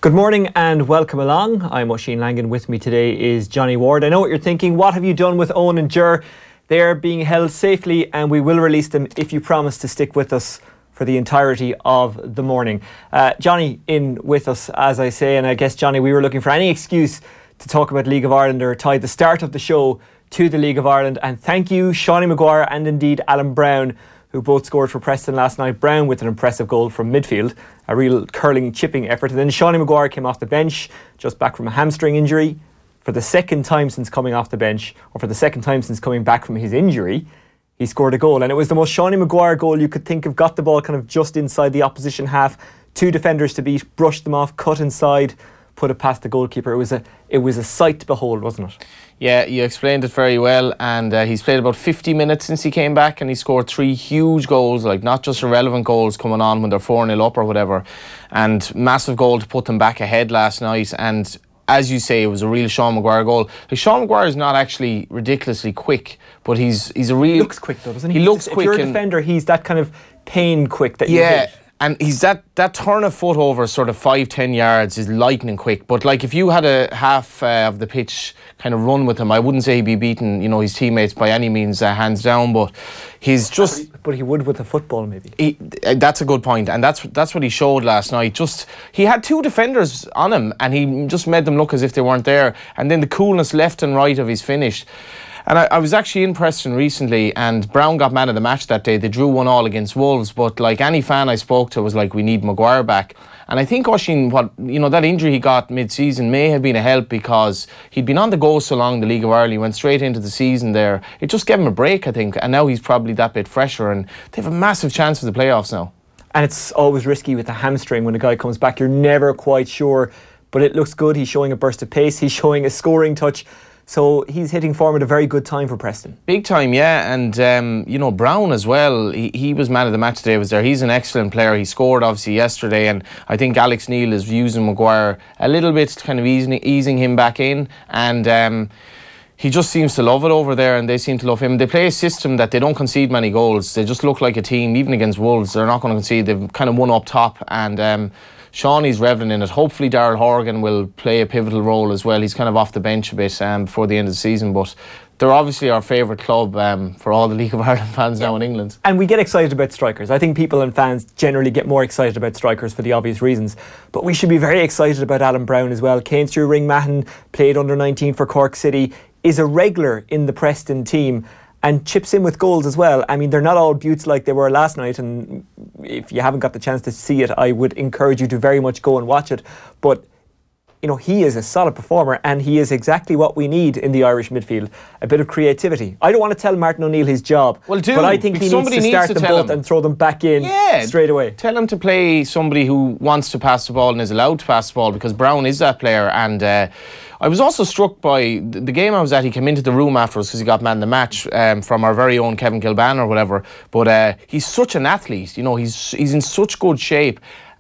Good morning and welcome along. I'm Oisin Langan. With me today is Johnny Ward. I know what you're thinking. What have you done with Owen and Ger? They're being held safely and we will release them if you promise to stick with us for the entirety of the morning. Johnny in with us, as I say, and I guess, Johnny, we were looking for any excuse to talk about League of Ireland or tie the start of the show to the League of Ireland. And thank you, Seanie Maguire and indeed Alan Brown, who both scored for Preston last night. Brown with an impressive goal from midfield, a real curling chipping effort. And then Seanie Maguire came off the bench, just back from a hamstring injury. For the second time since coming off the bench, or for the second time since coming back from his injury, he scored a goal. And it was the most Seanie Maguire goal you could think of. Got the ball kind of just inside the opposition half. Two defenders to beat, brushed them off, cut inside, put it past the goalkeeper. It was a sight to behold, wasn't it? Yeah, you explained it very well, and he's played about 50 minutes since he came back, and he scored 3 huge goals, like not just irrelevant goals coming on when they're 4-0 up or whatever, and massive goal to put them back ahead last night. And as you say, it was a real Sean Maguire goal. Like, Sean Maguire is not actually ridiculously quick, but he's a real... He looks quick though, doesn't he? He looks quick. If you're a defender, he's that kind of pain quick that you hit. And he's that turn of foot over sort of 5-10 yards is lightning quick. But like if you had a half of the pitch kind of run with him, I wouldn't say he'd be beating, you know, his teammates by any means, hands down. But he's just... But he would with a football, maybe. That's a good point, and that's what he showed last night. Just he had 2 defenders on him, and he just made them look as if they weren't there. And then the coolness left and right of his finish. And I was actually in Preston recently, and Brown got man of the match that day. They drew 1-1 against Wolves, but like any fan I spoke to was like, we need Maguire back. And I think Oisin, that injury he got mid-season may have been a help, because he'd been on the go so long in the League of Ireland. He went straight into the season there. It just gave him a break, I think, and now he's probably that bit fresher, and they have a massive chance for the playoffs now. And it's always risky with the hamstring when a guy comes back. You're never quite sure, but it looks good. He's showing a burst of pace. He's showing a scoring touch. So he's hitting form at a very good time for Preston. Big time, yeah. And, Brown as well, he was man of the match today, was there. He's an excellent player. He scored, obviously, yesterday. And I think Alex Neil is using Maguire a little bit, kind of easing him back in. And he just seems to love it over there, and they seem to love him. They play a system that they don't concede many goals. They just look like a team, even against Wolves. They're not going to concede. They've kind of won up top. And... Shawnee's reveling in it. Hopefully Darrell Horgan will play a pivotal role as well. He's kind of off the bench a bit before the end of the season, but they're obviously our favourite club for all the League of Ireland fans now in England. And we get excited about strikers. I think people and fans generally get more excited about strikers for the obvious reasons, but we should be very excited about Alan Brown as well. Came through Ringmahon, played under 19 for Cork City, is a regular in the Preston team, and chips in with goals as well. I mean, they're not all beauts like they were last night, and if you haven't got the chance to see it, I would encourage you to very much go and watch it. But, he is a solid performer, and he is exactly what we need in the Irish midfield. A bit of creativity. I don't want to tell Martin O'Neill his job, but I think he needs to start them both and throw them back in straight away. Tell him to play somebody who wants to pass the ball and is allowed to pass the ball, because Brown is that player. And I was also struck by the game I was at. He came into the room afterwards because he got man of the match from our very own Kevin Kilban or whatever. But he's such an athlete. He's in such good shape,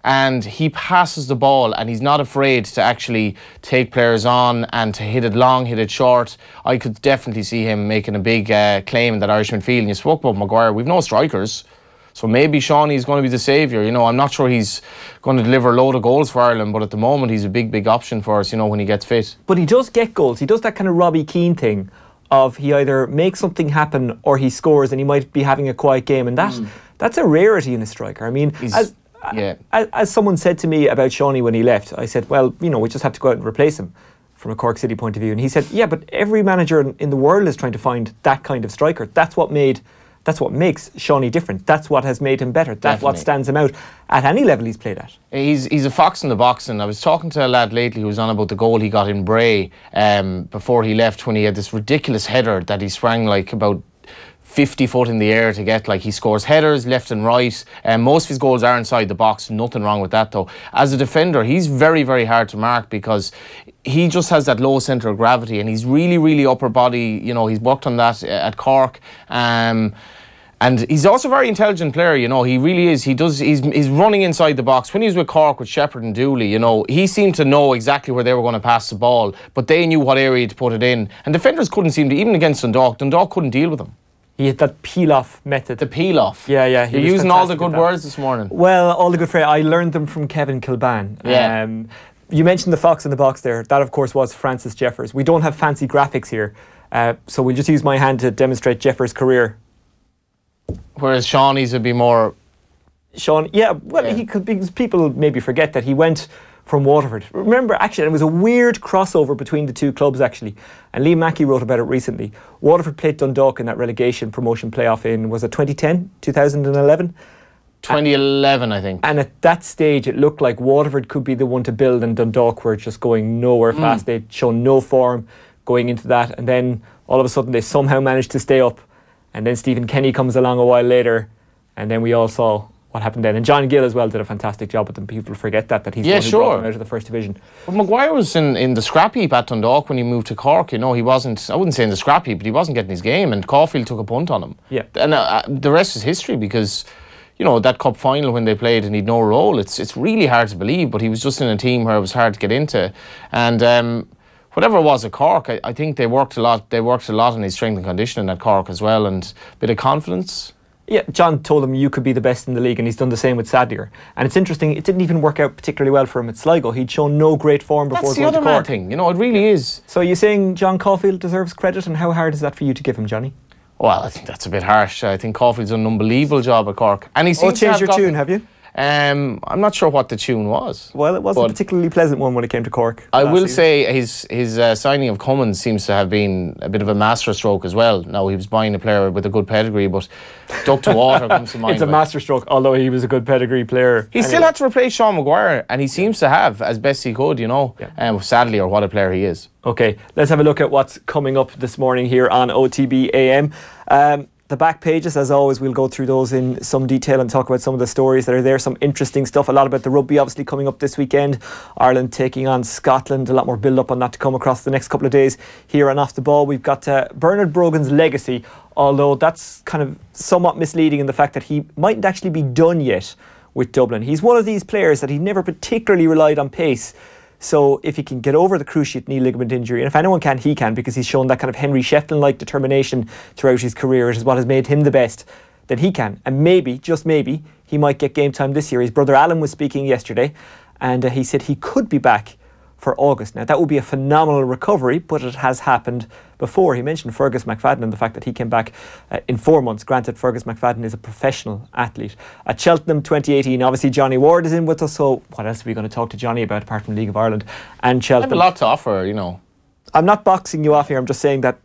and he passes the ball, and he's not afraid to actually take players on and to hit it long, hit it short. I could definitely see him making a big claim in that Irish midfield. And you spoke about Maguire. We've no strikers. So maybe Shawnee's going to be the saviour. I'm not sure he's going to deliver a load of goals for Ireland, but at the moment he's a big, big option for us, when he gets fit. But he does get goals. He does that kind of Robbie Keane thing of he either makes something happen or he scores, and he might be having a quiet game. And that's a rarity in a striker. I mean, as someone said to me about Seanie when he left, I said, well, we just have to go out and replace him from a Cork City point of view. And he said, yeah, but every manager in the world is trying to find that kind of striker. That's what makes Seanie different. That's what has made him better. That's what stands him out at any level he's played at. He's a fox in the box, and I was talking to a lad lately who was on about the goal he got in Bray before he left, when he had this ridiculous header that he sprang like about 50 foot in the air to get. Like, he scores headers left and right, and most of his goals are inside the box. Nothing wrong with that though. As a defender, he's very, very hard to mark, because he just has that low centre of gravity, and he's really, really upper body. He's worked on that at Cork. And he's also a very intelligent player, he really is. He's running inside the box. When he was with Cork with Shepherd and Dooley, he seemed to know exactly where they were going to pass the ball, but they knew what area to put it in. And defenders couldn't seem to, even against Dundalk couldn't deal with him. He had that peel-off method. The peel-off. Yeah. You're using all the good words this morning. Well, all the good phrases. I learned them from Kevin Kilban. Yeah. You mentioned the fox in the box there. That, of course, was Francis Jeffers. We don't have fancy graphics here, so we'll just use my hand to demonstrate Jeffers' career. Whereas Seanie's would be more... Sean, he could, because people maybe forget that he went from Waterford. Remember, actually, it was a weird crossover between the two clubs, actually. And Lee Mackey wrote about it recently. Waterford played Dundalk in that relegation promotion playoff in, was it 2010, 2011? 2011, I think. And at that stage, it looked like Waterford could be the one to build, and Dundalk were just going nowhere fast. They'd shown no form going into that. And then, all of a sudden, they somehow managed to stay up. And then Stephen Kenny comes along a while later. And then we all saw what happened then. And John Gill as well did a fantastic job with them. People forget that he's the one who brought them out of the first division. But Maguire was in the scrap heap at Dundalk when he moved to Cork. You know, he wasn't, I wouldn't say in the scrap heap, but he wasn't getting his game, and Caulfield took a punt on him. Yeah. And the rest is history, because, you know, that cup final when they played and he'd no role, it's really hard to believe, but he was just in a team where it was hard to get into. And whatever it was at Cork, I think they worked a lot. They worked a lot on his strength and conditioning at Cork as well, and a bit of confidence. Yeah, John told him you could be the best in the league, and he's done the same with Sadir. And it's interesting, it didn't even work out particularly well for him at Sligo. He'd shown no great form before going to Cork. That's the other mad thing, you know, it really is. So you're saying John Caulfield deserves credit, and how hard is that for you to give him, Johnny? Well, I think that's a bit harsh. I think Caulfield's done an unbelievable job at Cork. And he seems changed your tune, have you? I'm not sure what the tune was. Well, it wasn't a particularly pleasant one when it came to Cork. I will say his signing of Cummins seems to have been a bit of a masterstroke as well. Now, he was buying a player with a good pedigree, but duck to water comes to mind. It's a masterstroke, although he was a good pedigree player. He still had to replace Sean Maguire, and he seems to have, as best he could, you know, sadly, or what a player he is. Okay, let's have a look at what's coming up this morning here on OTB AM. The back pages, as always, we'll go through those in some detail and talk about some of the stories that are there. Some interesting stuff. A lot about the rugby, obviously, coming up this weekend. Ireland taking on Scotland. A lot more build-up on that to come across the next couple of days here on Off the Ball. We've got Bernard Brogan's legacy, although that's kind of somewhat misleading in the fact that he mightn't actually be done yet with Dublin. He's one of these players that he never particularly relied on pace. So if he can get over the cruciate knee ligament injury, and if anyone can, he can, because he's shown that kind of Henry Shefflin-like determination throughout his career, it is what has made him the best, then he can. And maybe, just maybe, he might get game time this year. His brother Alan was speaking yesterday, and he said he could be back for August. Now, that would be a phenomenal recovery, but it has happened before. He mentioned Fergus McFadden and the fact that he came back in 4 months. Granted, Fergus McFadden is a professional athlete. At Cheltenham 2018, obviously Johnny Ward is in with us, so what else are we going to talk to Johnny about apart from League of Ireland and Cheltenham? I have a lot to offer, you know. I'm not boxing you off here, I'm just saying that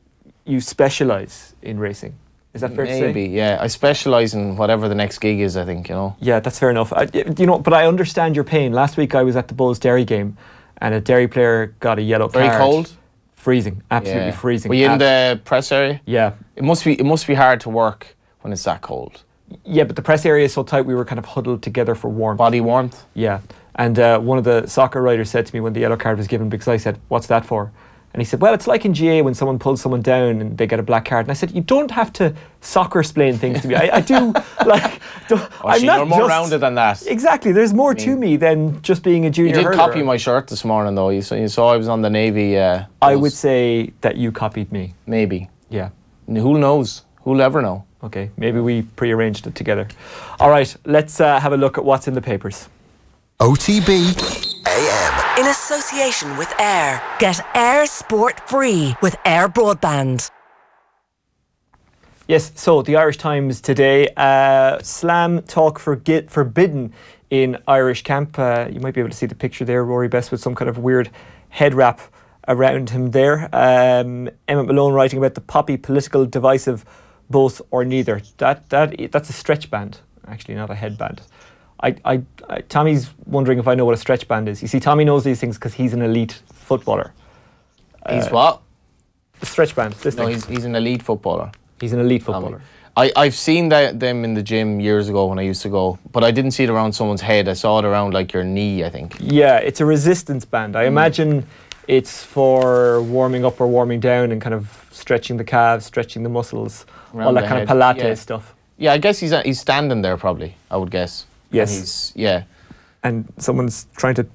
you specialise in racing. Is that fair to say? Maybe, yeah. I specialise in whatever the next gig is, I think, you know. Yeah, that's fair enough. You know, but I understand your pain. Last week I was at the Bulls Derry game, and a Derry player got a yellow card. Very cold? Freezing, absolutely freezing. Were you in the press area? Yeah. It must be hard to work when it's that cold. Yeah, but the press area is so tight we were kind of huddled together for warmth. Body warmth? Yeah. And one of the soccer writers said to me when the yellow card was given, because I said, "What's that for?" And he said, "Well, it's like in GA when someone pulls someone down and they get a black card." And I said, "You don't have to soccer-splain things to me. I do, like..." I'm not you're more rounded than that. Exactly. There's more to me than just being a junior hurler. You did copy my shirt this morning, though. You saw I was on the Navy... I would say that you copied me. Maybe. Yeah. Who knows? Who'll ever know? Okay, maybe we pre-arranged it together. All right, let's have a look at what's in the papers. OTB AM. In association with Air. Get Air Sport free with Air Broadband. Yes, so the Irish Times today, slam talk forbidden in Irish camp. You might be able to see the picture there, Rory Best with some kind of weird head wrap around him there. Emmett Malone writing about the poppy political divisive both or neither. That's a stretch band, actually, not a headband. Tommy's wondering if I know what a stretch band is. You see, Tommy knows these things because he's an elite footballer. He's what? A stretch band. This thing. He's an elite footballer. He's an elite footballer. I've seen them in the gym years ago when I used to go, but I didn't see it around someone's head. I saw it around like your knee, I think. Yeah, it's a resistance band. I imagine it's for warming up or warming down and kind of stretching the calves, stretching the muscles, around all that kind of Pilates stuff. Yeah, I guess he's standing there probably, I would guess. Yes. And and someone's trying to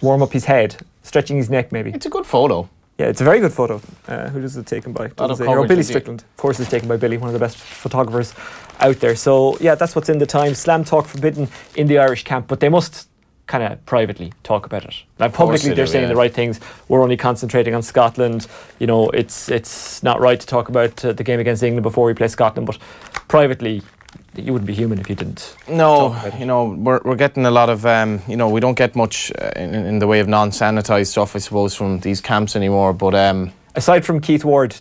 warm up his head, stretching his neck maybe. It's a good photo. Yeah, it's a very good photo. Who does it taken by? Billy Strickland. Of course, it's taken by Billy, one of the best photographers out there. So, yeah, that's what's in the Times. Slam talk forbidden in the Irish camp, but they must kind of privately talk about it. Like publicly they're saying the right things. We're only concentrating on Scotland. You know, it's not right to talk about the game against England before we play Scotland, but privately you wouldn't be human if you didn't. No, you know, we're getting a lot of, you know, we don't get much in the way of non-sanitised stuff, I suppose, from these camps anymore. But aside from Keith Earls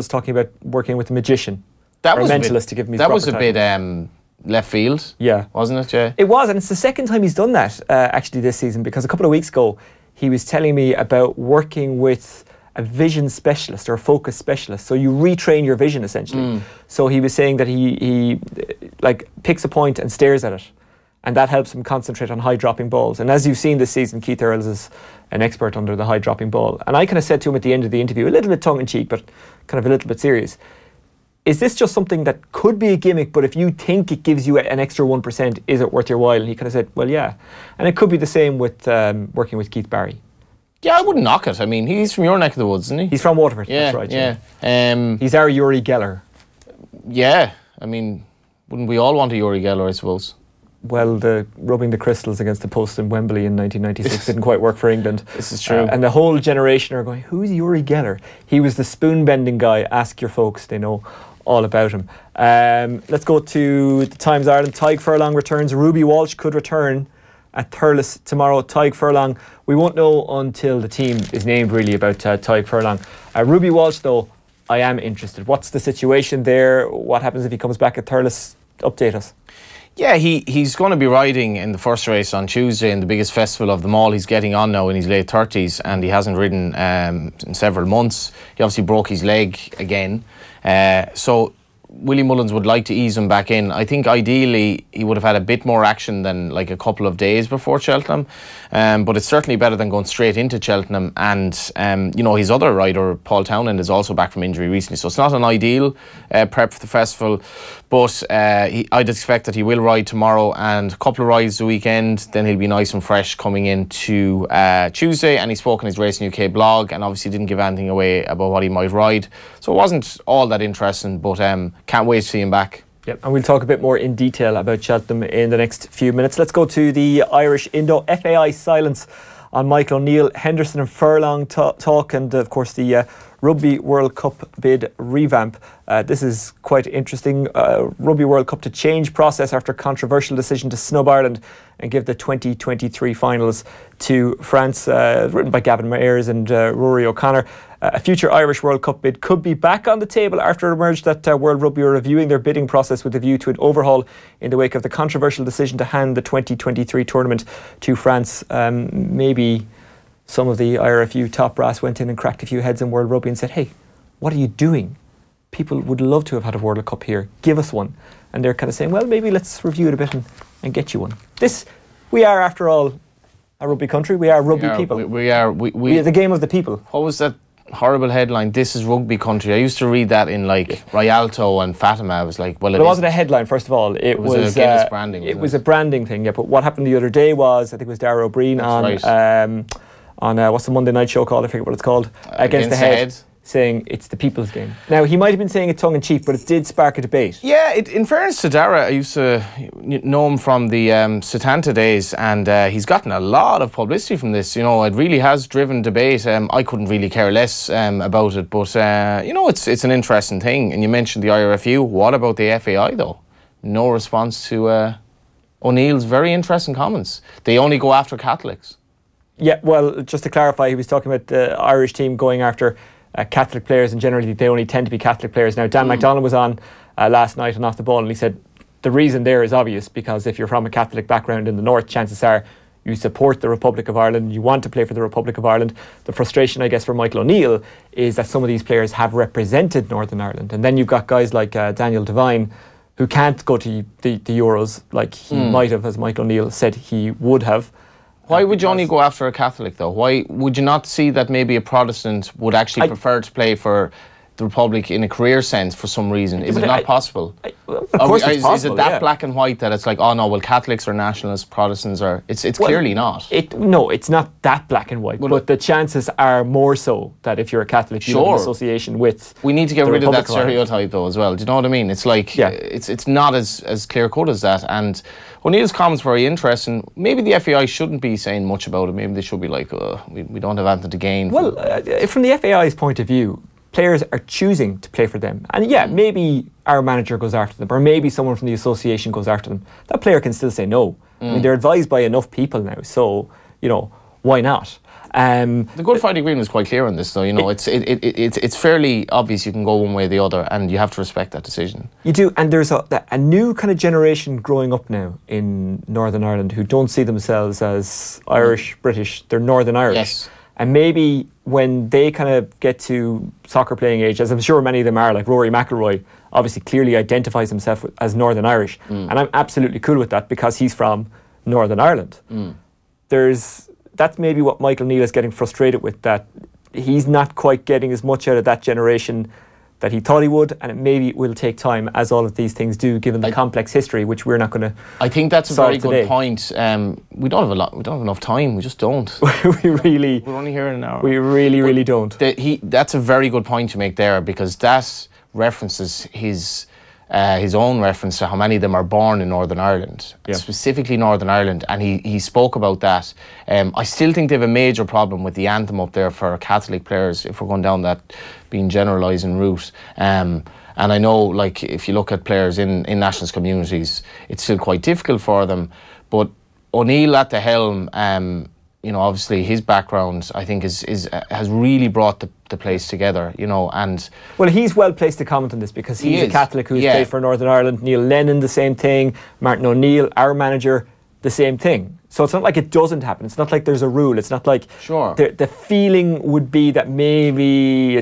talking about working with a magician, that or was a mentalist, to give him his that proper was a title. bit left field. Yeah, wasn't it? Yeah, it was, and it's the second time he's done that actually this season. Because a couple of weeks ago, he was telling me about working with a vision specialist or a focus specialist. So you retrain your vision essentially. So he was saying that he like picks a point and stares at it, and that helps him concentrate on high dropping balls. And as you've seen this season, Keith Earls is an expert under the high dropping ball. And I kind of said to him at the end of the interview, a little bit tongue in cheek, but kind of a little bit serious, is this just something that could be a gimmick, but if you think it gives you an extra 1%, is it worth your while? And he kind of said, well, yeah. And it could be the same with working with Keith Barry. Yeah, I wouldn't knock it. I mean, he's from your neck of the woods, isn't he? He's from Waterford, yeah, that's right. Yeah. He's our Yuri Geller. Yeah, I mean, wouldn't we all want a Yuri Geller, I suppose? Well, the rubbing the crystals against the post in Wembley in 1996 didn't quite work for England. This is true. And the whole generation are going, who's Yuri Geller? He was the spoon-bending guy. Ask your folks, they know all about him. Let's go to the Times Ireland. Tadhg Furlong returns. Ruby Walsh could return at Thurles tomorrow. Tadhg Furlong, we won't know until the team is named really about Tadhg Furlong. Ruby Walsh, though, I am interested. What's the situation there? What happens if he comes back at Thurles? Update us. Yeah, he's going to be riding in the first race on Tuesday in the biggest festival of them all. He's getting on now in his late 30s and he hasn't ridden in several months. He obviously broke his leg again. So Willie Mullins would like to ease him back in. I think ideally he would have had a bit more action than like a couple of days before Cheltenham, but it's certainly better than going straight into Cheltenham. And you know, his other rider Paul Townend is also back from injury recently, so it's not an ideal prep for the festival, but I'd expect that he will ride tomorrow and a couple of rides the weekend. Then he'll be nice and fresh coming into Tuesday. And he spoke in his Racing UK blog and obviously didn't give anything away about what he might ride, so it wasn't all that interesting, but can't wait to see him back. Yep, and we'll talk a bit more in detail about Cheltenham in the next few minutes. Let's go to the Irish Indo. FAI silence on Michael O'Neill, Henderson and Furlong talk, and of course the Rugby World Cup bid revamp. This is quite interesting. Rugby World Cup to change process after controversial decision to snub Ireland and give the 2023 finals to France. Written by Gavin Mayers and Rory O'Connor. A future Irish World Cup bid could be back on the table after it emerged that World Rugby are reviewing their bidding process with a view to an overhaul in the wake of the controversial decision to hand the 2023 tournament to France. Maybe some of the IRFU top brass went in and cracked a few heads in World Rugby and said, hey, what are you doing? People would love to have had a World Cup here. Give us one. And they're kind of saying, well, maybe let's review it a bit and get you one. We are, after all, a rugby country. We are rugby people. We are the game of the people. What was that horrible headline? This is rugby country. I used to read that in like Rialto and Fatima. I was like, well, it wasn't a headline, first of all. It was a Guinness branding. It was a branding thing, yeah. But what happened the other day was, I think it was Darragh O'Brien on what's the Monday night show called? I forget what it's called. Against the Head. Saying it's the people's game. Now, he might have been saying it tongue-in-cheek, but it did spark a debate. Yeah, in fairness to Darragh, I used to know him from the Setanta days, and he's gotten a lot of publicity from this. You know, it really has driven debate. I couldn't really care less about it, but, you know, it's an interesting thing. And you mentioned the IRFU. What about the FAI, though? No response to O'Neill's very interesting comments. They only go after Catholics. Yeah, well, just to clarify, he was talking about the Irish team going after Catholic players, and generally they only tend to be Catholic players. Now, Dan McDonald was on last night and Off the Ball, and he said the reason there is obvious, because if you're from a Catholic background in the north, chances are you support the Republic of Ireland, you want to play for the Republic of Ireland. The frustration, I guess, for Michael O'Neill is that some of these players have represented Northern Ireland, and then you've got guys like Daniel Devine who can't go to the Euros like he might have, as Michael O'Neill said he would have. Why would you only go after a Catholic, though? Why would you not see that maybe a Protestant would actually prefer to play for the Republic in a career sense for some reason? Is it not possible? Of course it's possible. Is it that black and white that it's like, oh no, well, Catholics or nationalists, Protestants are... It's clearly not. No, it's not that black and white, but the chances are more so that if you're a Catholic, you have an association with... We need to get rid of that stereotype though as well. Do you know what I mean? It's like, it's not as clear-cut as that. And O'Neill's comments were very interesting. Maybe the FAI shouldn't be saying much about it. Maybe they should be like, we don't have anything to gain. Well, from the FAI's point of view, players are choosing to play for them. And maybe our manager goes after them, or maybe someone from the association goes after them. That player can still say no. I mean, they're advised by enough people now, so, why not? The Good Friday Agreement is quite clear on this, though. It's fairly obvious you can go one way or the other, and you have to respect that decision. You do, and there's a new kind of generation growing up now in Northern Ireland who don't see themselves as Irish, British. They're Northern Irish. Yes. And maybe when they kind of get to soccer playing age, as I'm sure many of them are, like Rory McIlroy, obviously clearly identifies himself as Northern Irish. And I'm absolutely cool with that because he's from Northern Ireland. That's maybe what Michael Neal is getting frustrated with, that he's not quite getting as much out of that generation that he thought he would, and it maybe will take time, as all of these things do, given the complex history, which we're not going to. I think that's a very good point. We don't have enough time. We just don't. We're only here in an hour. We really don't. That's a very good point to make there, because that references his own reference to how many of them are born in Northern Ireland, specifically Northern Ireland, and he spoke about that. I still think they have a major problem with the anthem up there for Catholic players, if we're going down that being generalising route. And I know, like, if you look at players in nationalist communities, it's still quite difficult for them. But O'Neill at the helm, obviously his background, I think, has really brought the place together, and... Well, he's well placed to comment on this because he's a Catholic who's played for Northern Ireland. Neil Lennon, the same thing. Martin O'Neill, our manager, the same thing. So it's not like it doesn't happen. It's not like there's a rule. It's not like... Sure. The feeling would be that maybe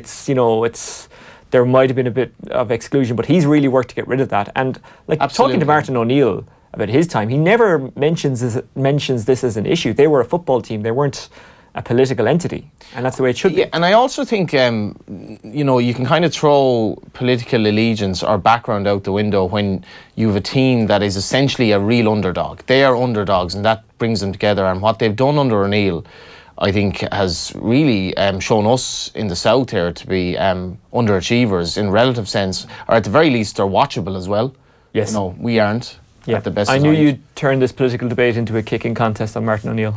there might have been a bit of exclusion, but he's really worked to get rid of that. And talking to Martin O'Neill about his time, he never mentions this as an issue. They were a football team. They weren't a political entity, and that's the way it should be. And I also think, you can kind of throw political allegiance or background out the window when you have a team that is essentially a real underdog. They are underdogs, and that brings them together. And what they've done under O'Neill, I think, has really shown us in the south here to be underachievers in relative sense, or at the very least they're watchable as well. Yes. We aren't at the best. I knew you'd turn this political debate into a kicking contest on Martin O'Neill.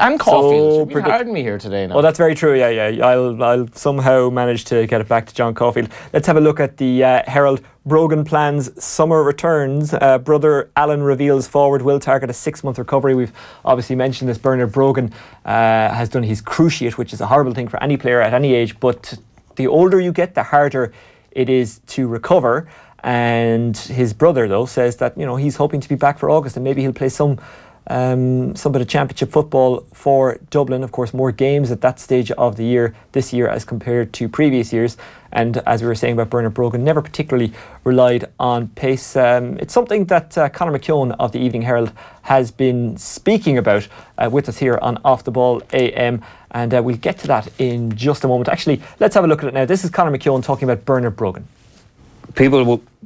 And Caulfield. You're hard me here today now. Oh, that's very true, yeah. I'll somehow manage to get it back to John Caulfield. Let's have a look at the Herald. Brogan plans summer returns. Brother Alan reveals forward will target a 6-month recovery. We've obviously mentioned this. Bernard Brogan has done his cruciate, which is a horrible thing for any player at any age, but the older you get, the harder it is to recover. And his brother, though, says that he's hoping to be back for August, and maybe he'll play some bit of championship football for Dublin. Of course, more games at that stage of the year this year as compared to previous years. And as we were saying about Bernard Brogan, never particularly relied on pace. It's something that Conor McKeown of the Evening Herald has been speaking about with us here on Off the Ball AM. And we'll get to that in just a moment. Actually, let's have a look at it now. This is Conor McKeown talking about Bernard Brogan.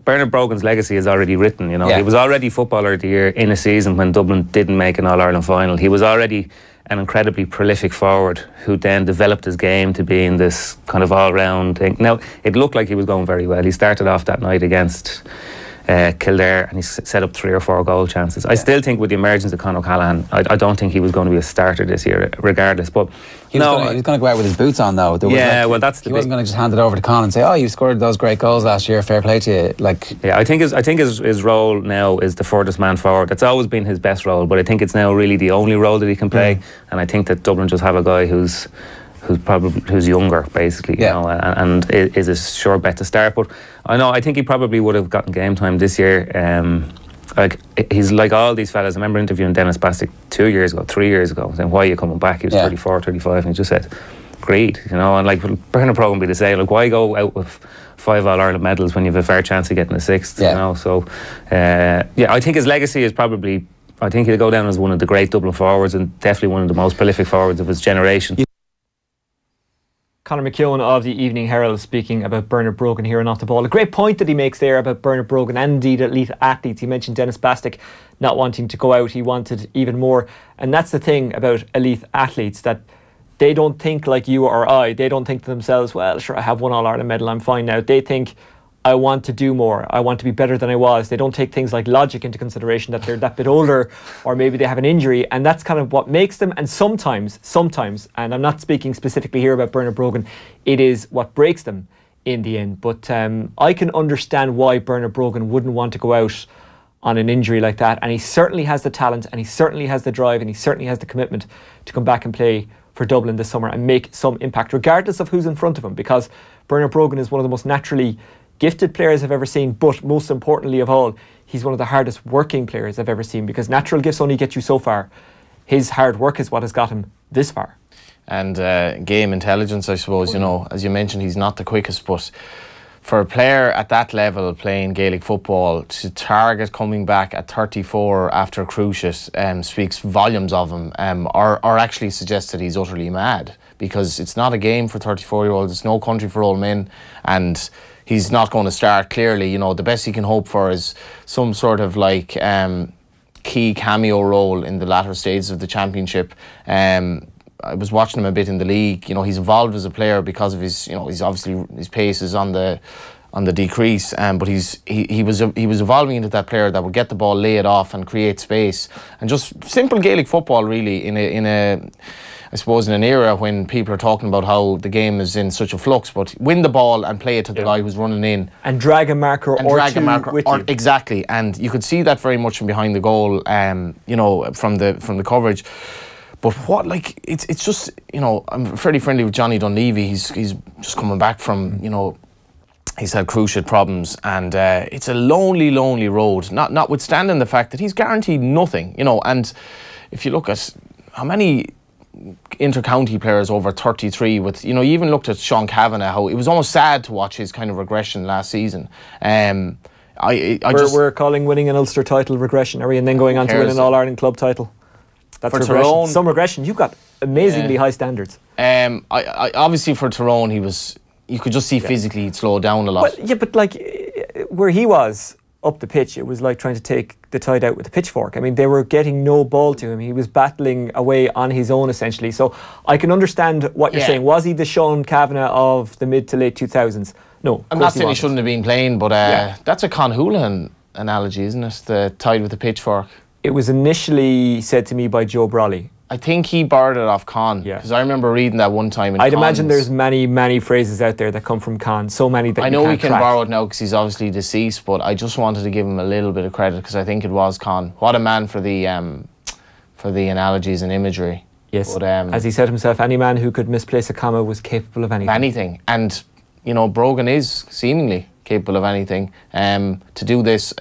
Bernard Brogan's legacy is already written, He was already Footballer of the Year in a season when Dublin didn't make an All-Ireland final. He was already an incredibly prolific forward who then developed his game to being this kind of all-round thing. Now, it looked like he was going very well. He started off that night against Kildare and he set up 3 or 4 goal chances. I still think with the emergence of Conor O'Callaghan, I don't think he was going to be a starter this year regardless, but he was going to go out with his boots on though. He wasn't going to just hand it over to Conor and say, "Oh, you scored those great goals last year. Fair play to you." I think his role now is the furthest man forward. It's always been his best role, but I think it's now really the only role that he can play. And I think that Dublin just have a guy who's younger, basically, and is a sure bet to start. But I think he probably would have gotten game time this year. He's like all these fellas. I remember interviewing Dennis Bastick 2 years ago, 3 years ago, saying, "Why are you coming back?" He was 34, 35, and he just said, "Greed," and Bernard Brogan would be the same. Why go out with 5 All-Ireland medals when you have a fair chance of getting a 6th? So I think his legacy is probably, I think he'll go down as one of the great Dublin forwards and definitely one of the most prolific forwards of his generation. Conor McKeown of the Evening Herald speaking about Bernard Brogan here and Off the Ball. A great point that he makes there about Bernard Brogan and indeed elite athletes. He mentioned Dennis Bastick not wanting to go out. He wanted even more. And that's the thing about elite athletes, that they don't think like you or I. They don't think to themselves, well, sure, I have one All-Ireland medal, I'm fine now. They think, I want to do more. I want to be better than I was. They don't take things like logic into consideration, that they're that bit older or maybe they have an injury, and that's kind of what makes them. And sometimes, and I'm not speaking specifically here about Bernard Brogan, it is what breaks them in the end. But I can understand why Bernard Brogan wouldn't want to go out on an injury like that, and he certainly has the talent, and he certainly has the drive, and he certainly has the commitment to come back and play for Dublin this summer and make some impact, regardless of who's in front of him, because Bernard Brogan is one of the most naturally gifted players I've ever seen, but most importantly of all, he's one of the hardest working players I've ever seen, because natural gifts only get you so far. His hard work is what has got him this far. And game intelligence, I suppose, you know, as you mentioned, he's not the quickest, but for a player at that level playing Gaelic football, to target coming back at 34 after Cruciate speaks volumes of him, or actually suggests that he's utterly mad, because it's not a game for 34-year-olds, it's no country for old men, and he's not going to start. Clearly, you know, the best he can hope for is some sort of like key cameo role in the latter stages of the championship. I was watching him a bit in the league. You know, he's evolved as a player because of his, you know, he's obviously, his pace is on the decrease, but he was evolving into that player that would get the ball, lay it off, and create space, and just simple Gaelic football really in a I suppose in an era when people are talking about how the game is in such a flux, but win the ball and play it to the guy who's running in. And drag a marker with you. Exactly, and you could see that very much from behind the goal, you know, from the coverage. But what, like, it's just, you know, I'm fairly friendly with Johnny Dunleavy. He's just coming back from, you know, he's had cruciate problems, and it's a lonely road, notwithstanding the fact that he's guaranteed nothing, you know. And if you look at how many inter-county players over 33 with, you know, you even looked at Sean Kavanagh, how it was almost sad to watch his kind of regression last season. We're calling winning an Ulster title regression, are we? And then going on to win an All-Ireland club title. That's for regression. Tyrone, some regression. You've got amazingly high standards. I obviously for Tyrone, you could just see physically he'd slow down a lot. Well, yeah, but like where he was up the pitch, it was like trying to take the tide out with a pitchfork. I mean, they were getting no ball to him. He was battling away on his own, essentially. So I can understand what you're saying. Was he the Sean Kavanagh of the mid to late 2000s? No. I'm not saying he shouldn't have been playing, but that's a Con Houlihan analogy, isn't it? The tide with the pitchfork. It was initially said to me by Joe Brawley. I think he borrowed it off Con, because I remember reading that one time. I'd imagine there's many phrases out there that come from Con, so many that I know we can borrow it now because he's obviously deceased, but I just wanted to give him a little bit of credit because I think it was Con. What a man for the analogies and imagery. Yes, but, as he said himself, any man who could misplace a comma was capable of anything. Anything, and you know, Brogan is seemingly capable of anything to do this,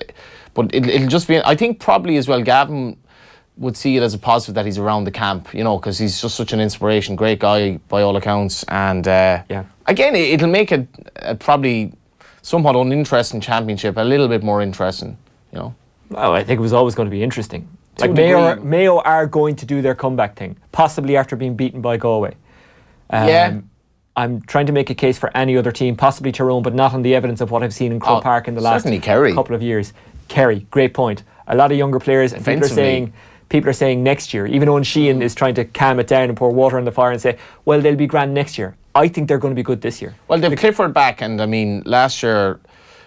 but it'll just be. I think probably as well, Gavin would see it as a positive that he's around the camp, you know, because he's just such an inspiration, great guy by all accounts, and again, it'll make it probably somewhat uninteresting championship a little bit more interesting, you know. Well, I think it was always going to be interesting. Like Mayo are going to do their comeback thing, possibly after being beaten by Galway. I'm trying to make a case for any other team, possibly Tyrone, but not on the evidence of what I've seen in Croke Park in the last couple of years. Kerry, great point. A lot of younger players, and people are saying next year, even Owen Sheehan is trying to calm it down and pour water on the fire and say, well, they'll be grand next year. I think they're going to be good this year. Well, they've Clifford back, and I mean, last year,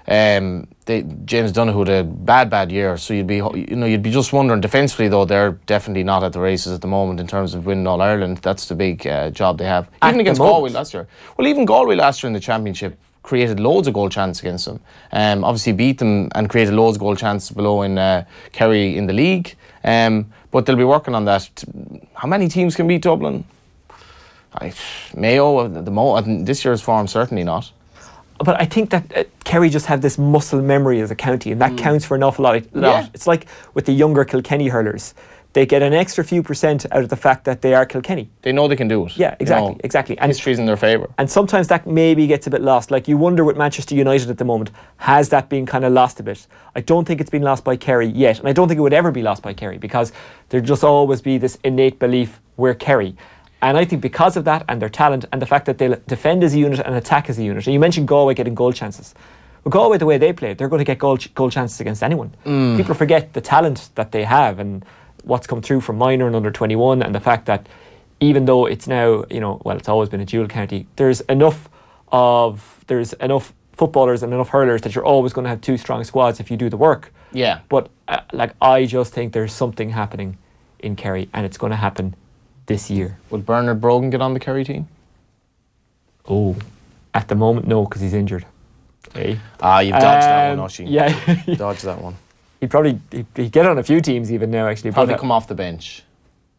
James Donoghue had a bad year, so you'd be just wondering. Defensively, though, they're definitely not at the races at the moment in terms of winning All Ireland. That's the big job they have. Even against Galway last year. Well, even Galway last year in the championship created loads of goal chances against them. Obviously beat them and created loads of goal chances below in Kerry in the league. But they'll be working on that. How many teams can beat Dublin? Mayo, this year's form, certainly not. But I think that Kerry just have this muscle memory as a county, and that counts for an awful lot. It's like with the younger Kilkenny hurlers. They get an extra few percent out of the fact that they are Kilkenny. They know they can do it. Yeah, exactly. And history's in their favour. And sometimes that maybe gets a bit lost. Like you wonder with Manchester United at the moment, has that been kind of lost a bit? I don't think it's been lost by Kerry yet, and I don't think it would ever be lost by Kerry because there'd just always be this innate belief we're Kerry. And I think because of that and their talent and the fact that they'll defend as a unit and attack as a unit. And you mentioned Galway getting goal chances. But Galway, the way they play, they're going to get goal chances against anyone. People forget the talent that they have and what's come through from minor and under 21, and the fact that even though it's now, it's always been a dual county, there's enough footballers and enough hurlers that you're always going to have two strong squads if you do the work. Yeah. But I just think there's something happening in Kerry, and it's going to happen this year. Would Bernard Brogan get on the Kerry team? Oh, at the moment, no, because he's injured. Hey. You've dodged that one, Oisin. Yeah. Dodged that one. He'd get on a few teams even now, actually. Probably come off the bench.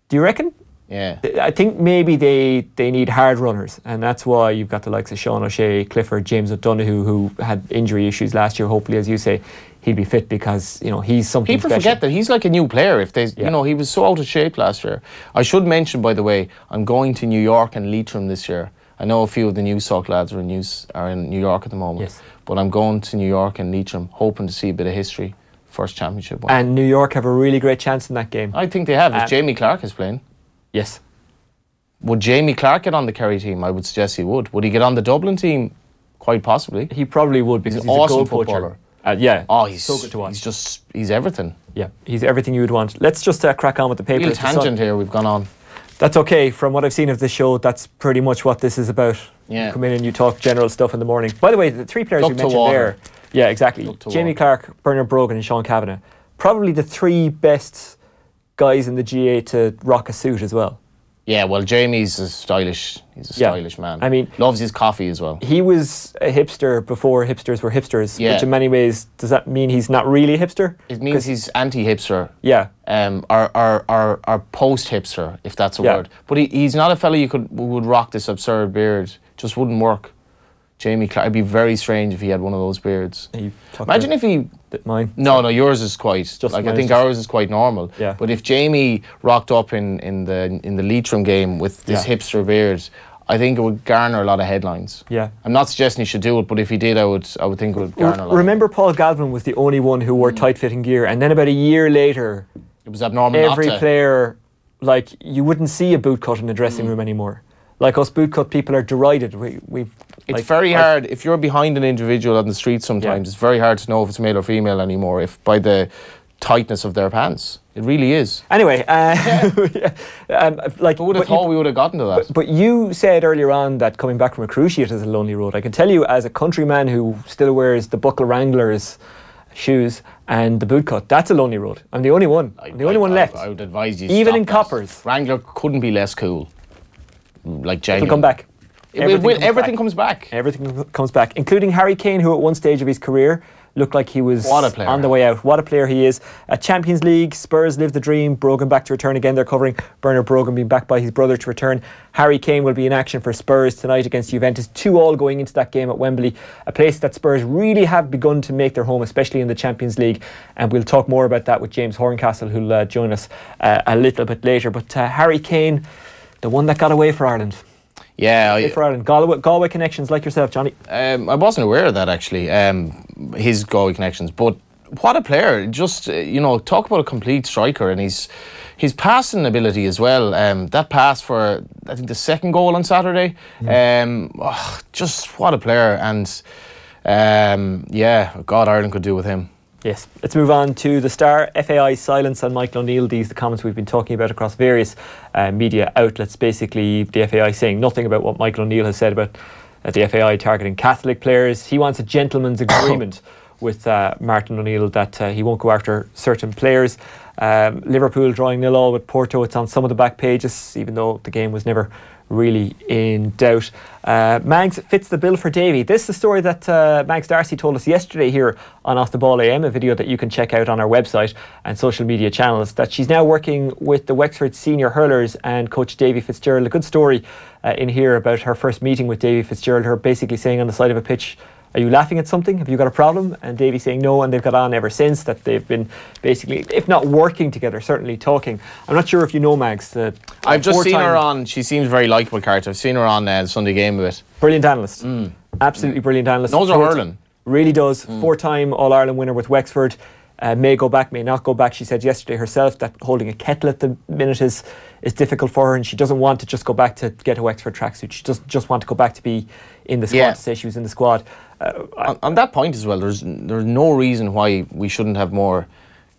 Do you reckon? Yeah. I think maybe they need hard runners, and that's why you've got the likes of Sean O'Shea, Clifford, James O'Donoghue, who had injury issues last year. Hopefully, as you say, he'll be fit because he's something People special. forget that he's like a new player. If they, he was so out of shape last year. I should mention, by the way, I'm going to New York and Leitrim this year. I know a few of the Newsock lads are in New York at the moment. Yes. But I'm going to New York and Leitrim, hoping to see a bit of history. First championship one. And New York have a really great chance in that game. I think they have. If Jamie Clark is playing. Yes. Would Jamie Clark get on the Kerry team? I would suggest he would. Would he get on the Dublin team? Quite possibly. He probably would, because he's awesome a goal footballer. Yeah. Oh, he's so good to watch. He's everything. Yeah, he's everything you would want. Let's just crack on with the papers. Real tangent here we've gone on. That's okay. From what I've seen of this show, that's pretty much what this is about. Yeah. You come in and you talk general stuff in the morning. By the way, the three players Duck you to mentioned water. there. Yeah, exactly. Jamie Clark, Bernard Brogan and Sean Kavanagh. Probably the three best guys in the GA to rock a suit as well. Yeah, well, Jamie's a stylish man. I mean, loves his coffee as well. He was a hipster before hipsters were hipsters, which in many ways, does that mean he's not really a hipster? It means he's anti-hipster. Yeah. Or post-hipster, if that's a word. But he's not a fella who would rock this absurd beard. Just wouldn't work. Jamie Clark, it'd be very strange if he had one of those beards. Imagine if he... Mine? No, yours is quite... Just I think ours is quite normal. Yeah. But if Jamie rocked up in the Leitrim game with this hipster beard, I think it would garner a lot of headlines. Yeah. I'm not suggesting he should do it, but if he did, I would think it would garner a lot. Remember, Paul Galvin was the only one who wore tight-fitting gear, and then about a year later... It was abnormal every player, you wouldn't see a boot cut in the dressing room anymore. Like, us boot cut people are derided. It's very hard, if you're behind an individual on the street sometimes, it's very hard to know if it's male or female anymore, by the tightness of their pants. It really is. Anyway, who would have thought we would have gotten to that? But you said earlier on that coming back from a cruciate is a lonely road. I can tell you, as a countryman who still wears the Buckle Wranglers shoes and the boot cut, that's a lonely road. I'm the only one. I'm the only one left. I would advise you even in that. coppers. Wrangler couldn't be less cool. Like, genuine. It'll come back. Everything comes back. Everything comes back, including Harry Kane, who at one stage of his career looked like he was on the way out. What a player he is. At Champions League, Spurs live the dream. Brogan back to return again. They're covering Bernard Brogan being backed by his brother to return. Harry Kane will be in action for Spurs tonight against Juventus. 2-2 going into that game at Wembley, a place that Spurs really have begun to make their home, especially in the Champions League. And we'll talk more about that with James Horncastle, who'll join us a little bit later. But Harry Kane, the one that got away for Ireland. Yeah, for Ireland. Galway connections like yourself, Johnny. I wasn't aware of that actually. His Galway connections, but what a player! Just talk about a complete striker, and his passing ability as well. That pass for I think the second goal on Saturday. Just what a player, and God, Ireland could do with him. Yes. Let's move on to the Star. FAI silence on Michael O'Neill. These are the comments we've been talking about across various media outlets. Basically, the FAI saying nothing about what Michael O'Neill has said about the FAI targeting Catholic players. He wants a gentleman's agreement with Martin O'Neill that he won't go after certain players. Liverpool drawing 0-0 with Porto. It's on some of the back pages, even though the game was never really in doubt. Mags fits the bill for Davy. This is the story that Mags Darcy told us yesterday here on Off the Ball AM, a video that you can check out on our website and social media channels, that she's now working with the Wexford senior hurlers and coach Davy Fitzgerald. A good story in here about her first meeting with Davy Fitzgerald, her basically saying on the side of a pitch, "Are you laughing at something? Have you got a problem?" And Davy saying no, and they've got on ever since. That they've been basically, if not working together, certainly talking. I'm not sure if you know Mags. I've just seen her on. She seems a very likeable character. I've seen her on the Sunday Game a bit. Brilliant analyst. Absolutely brilliant analyst. Knows her hurling. Really does. 4-time All-Ireland winner with Wexford. may go back, may not go back. She said yesterday herself that holding a kettle at the minute is difficult for her, and she doesn't want to just go back to get a Wexford tracksuit. She doesn't just want to go back to be in the squad, to say she was in the squad. On that point as well, there's no reason why we shouldn't have more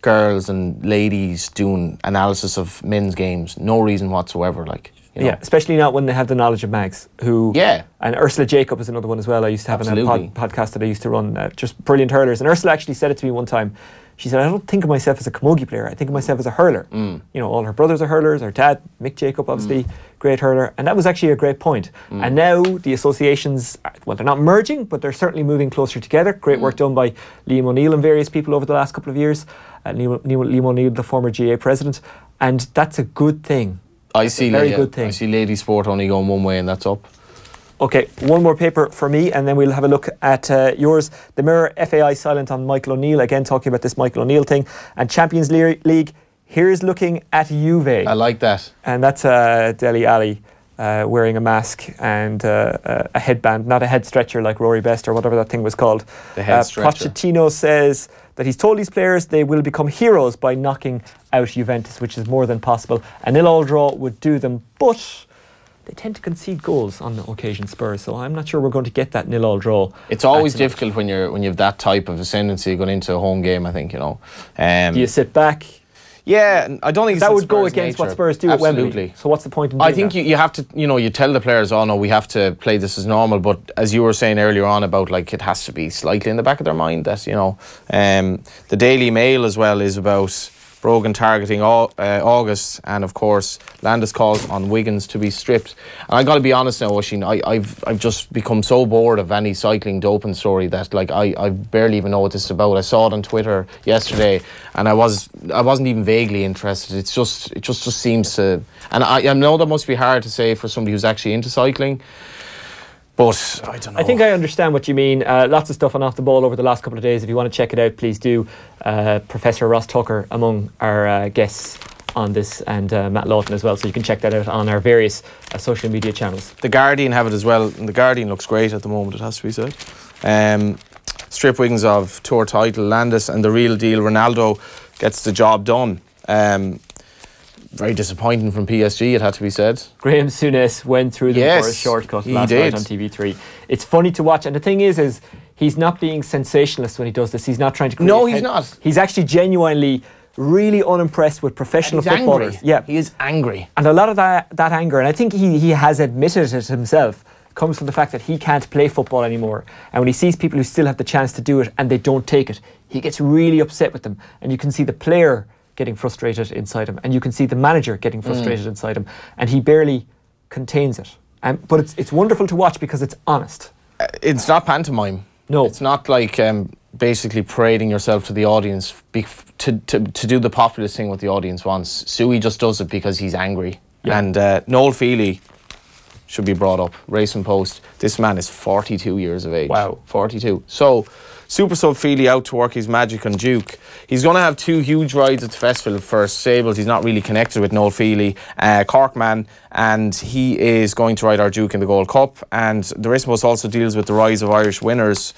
girls and ladies doing analysis of men's games. No reason whatsoever, like. You know. Yeah, especially not when they have the knowledge of Mags, and Ursula Jacob is another one as well. I used to have a podcast that I used to run, just brilliant hurlers. And Ursula actually said it to me one time. She said, I don't think of myself as a camogie player. I think of myself as a hurler. You know, all her brothers are hurlers. Her dad, Mick Jacob, obviously, great hurler. And that was actually a great point. And now the associations, well, they're not merging, but they're certainly moving closer together. Great work done by Liam O'Neill and various people over the last couple of years. Liam O'Neill, the former GA president. And that's a good thing. I see lady sport only going one way, and that's up. Okay, one more paper for me, and then we'll have a look at yours. The Mirror, FAI silent on Michael O'Neill, again talking about this Michael O'Neill thing. And Champions League, here's looking at Juve. I like that. And that's Dele Alli wearing a mask and a headband, not a head stretcher like Rory Best or whatever that thing was called. The head stretcher. Pochettino says that he's told his players they will become heroes by knocking out Juventus, which is more than possible. A 0-0 draw would do them, but they tend to concede goals on occasion, Spurs, so I'm not sure we're going to get that 0-0 draw. It's always difficult when you have that type of ascendancy going into a home game, I think, you know. Do you sit back? Yeah, I don't think that would go against what Spurs do at Wembley. So what's the point in doing I think you have to, you tell the players, oh no, we have to play this as normal, but as you were saying earlier on about, like, it has to be slightly in the back of their mind that, the Daily Mail as well is about Brogan targeting August, and of course Landis calls on Wiggins to be stripped. And I got to be honest now, Oisin, I've just become so bored of any cycling doping story that, like, I barely even know what this is about. I saw it on Twitter yesterday, and I wasn't even vaguely interested. It just seems to, and I know that must be hard to say for somebody who's actually into cycling. But I don't know. I think I understand what you mean. Lots of stuff on Off the Ball over the last couple of days. If you want to check it out, please do. Professor Ross Tucker among our guests on this, and Matt Lawton as well. So you can check that out on our various social media channels. The Guardian have it as well, and the Guardian looks great at the moment, it has to be said. Strip Wiggins of Tour title, Landis, and the real deal, Ronaldo gets the job done. Very disappointing from PSG, it had to be said. Graham Souness went through them for a shortcut last night on TV3. It's funny to watch, and the thing is he's not being sensationalist when he does this. He's not trying to create No, he's not. He's actually genuinely really unimpressed with professional footballers. Angry. Yeah, he is angry. And a lot of that anger, and I think he has admitted it himself, comes from the fact that he can't play football anymore. And when he sees people who still have the chance to do it and they don't take it, he gets really upset with them. And you can see the player getting frustrated inside him, and you can see the manager getting frustrated inside him, and he barely contains it. But it's wonderful to watch because it's honest. It's not pantomime. No. It's not like basically parading yourself to the audience to do the populist thing what the audience wants. Suey just does it because he's angry. Yeah. And Noel Feely should be brought up. Racing Post. This man is 42 years of age. Wow. 42. So, Super Sub Feely out to work his magic on Duke. He's going to have two huge rides at the festival for Sables. He's not really connected with Noel Feely, Cork man, and he is going to ride our Duke in the Gold Cup. And the Racing Post also deals with the rise of Irish winners.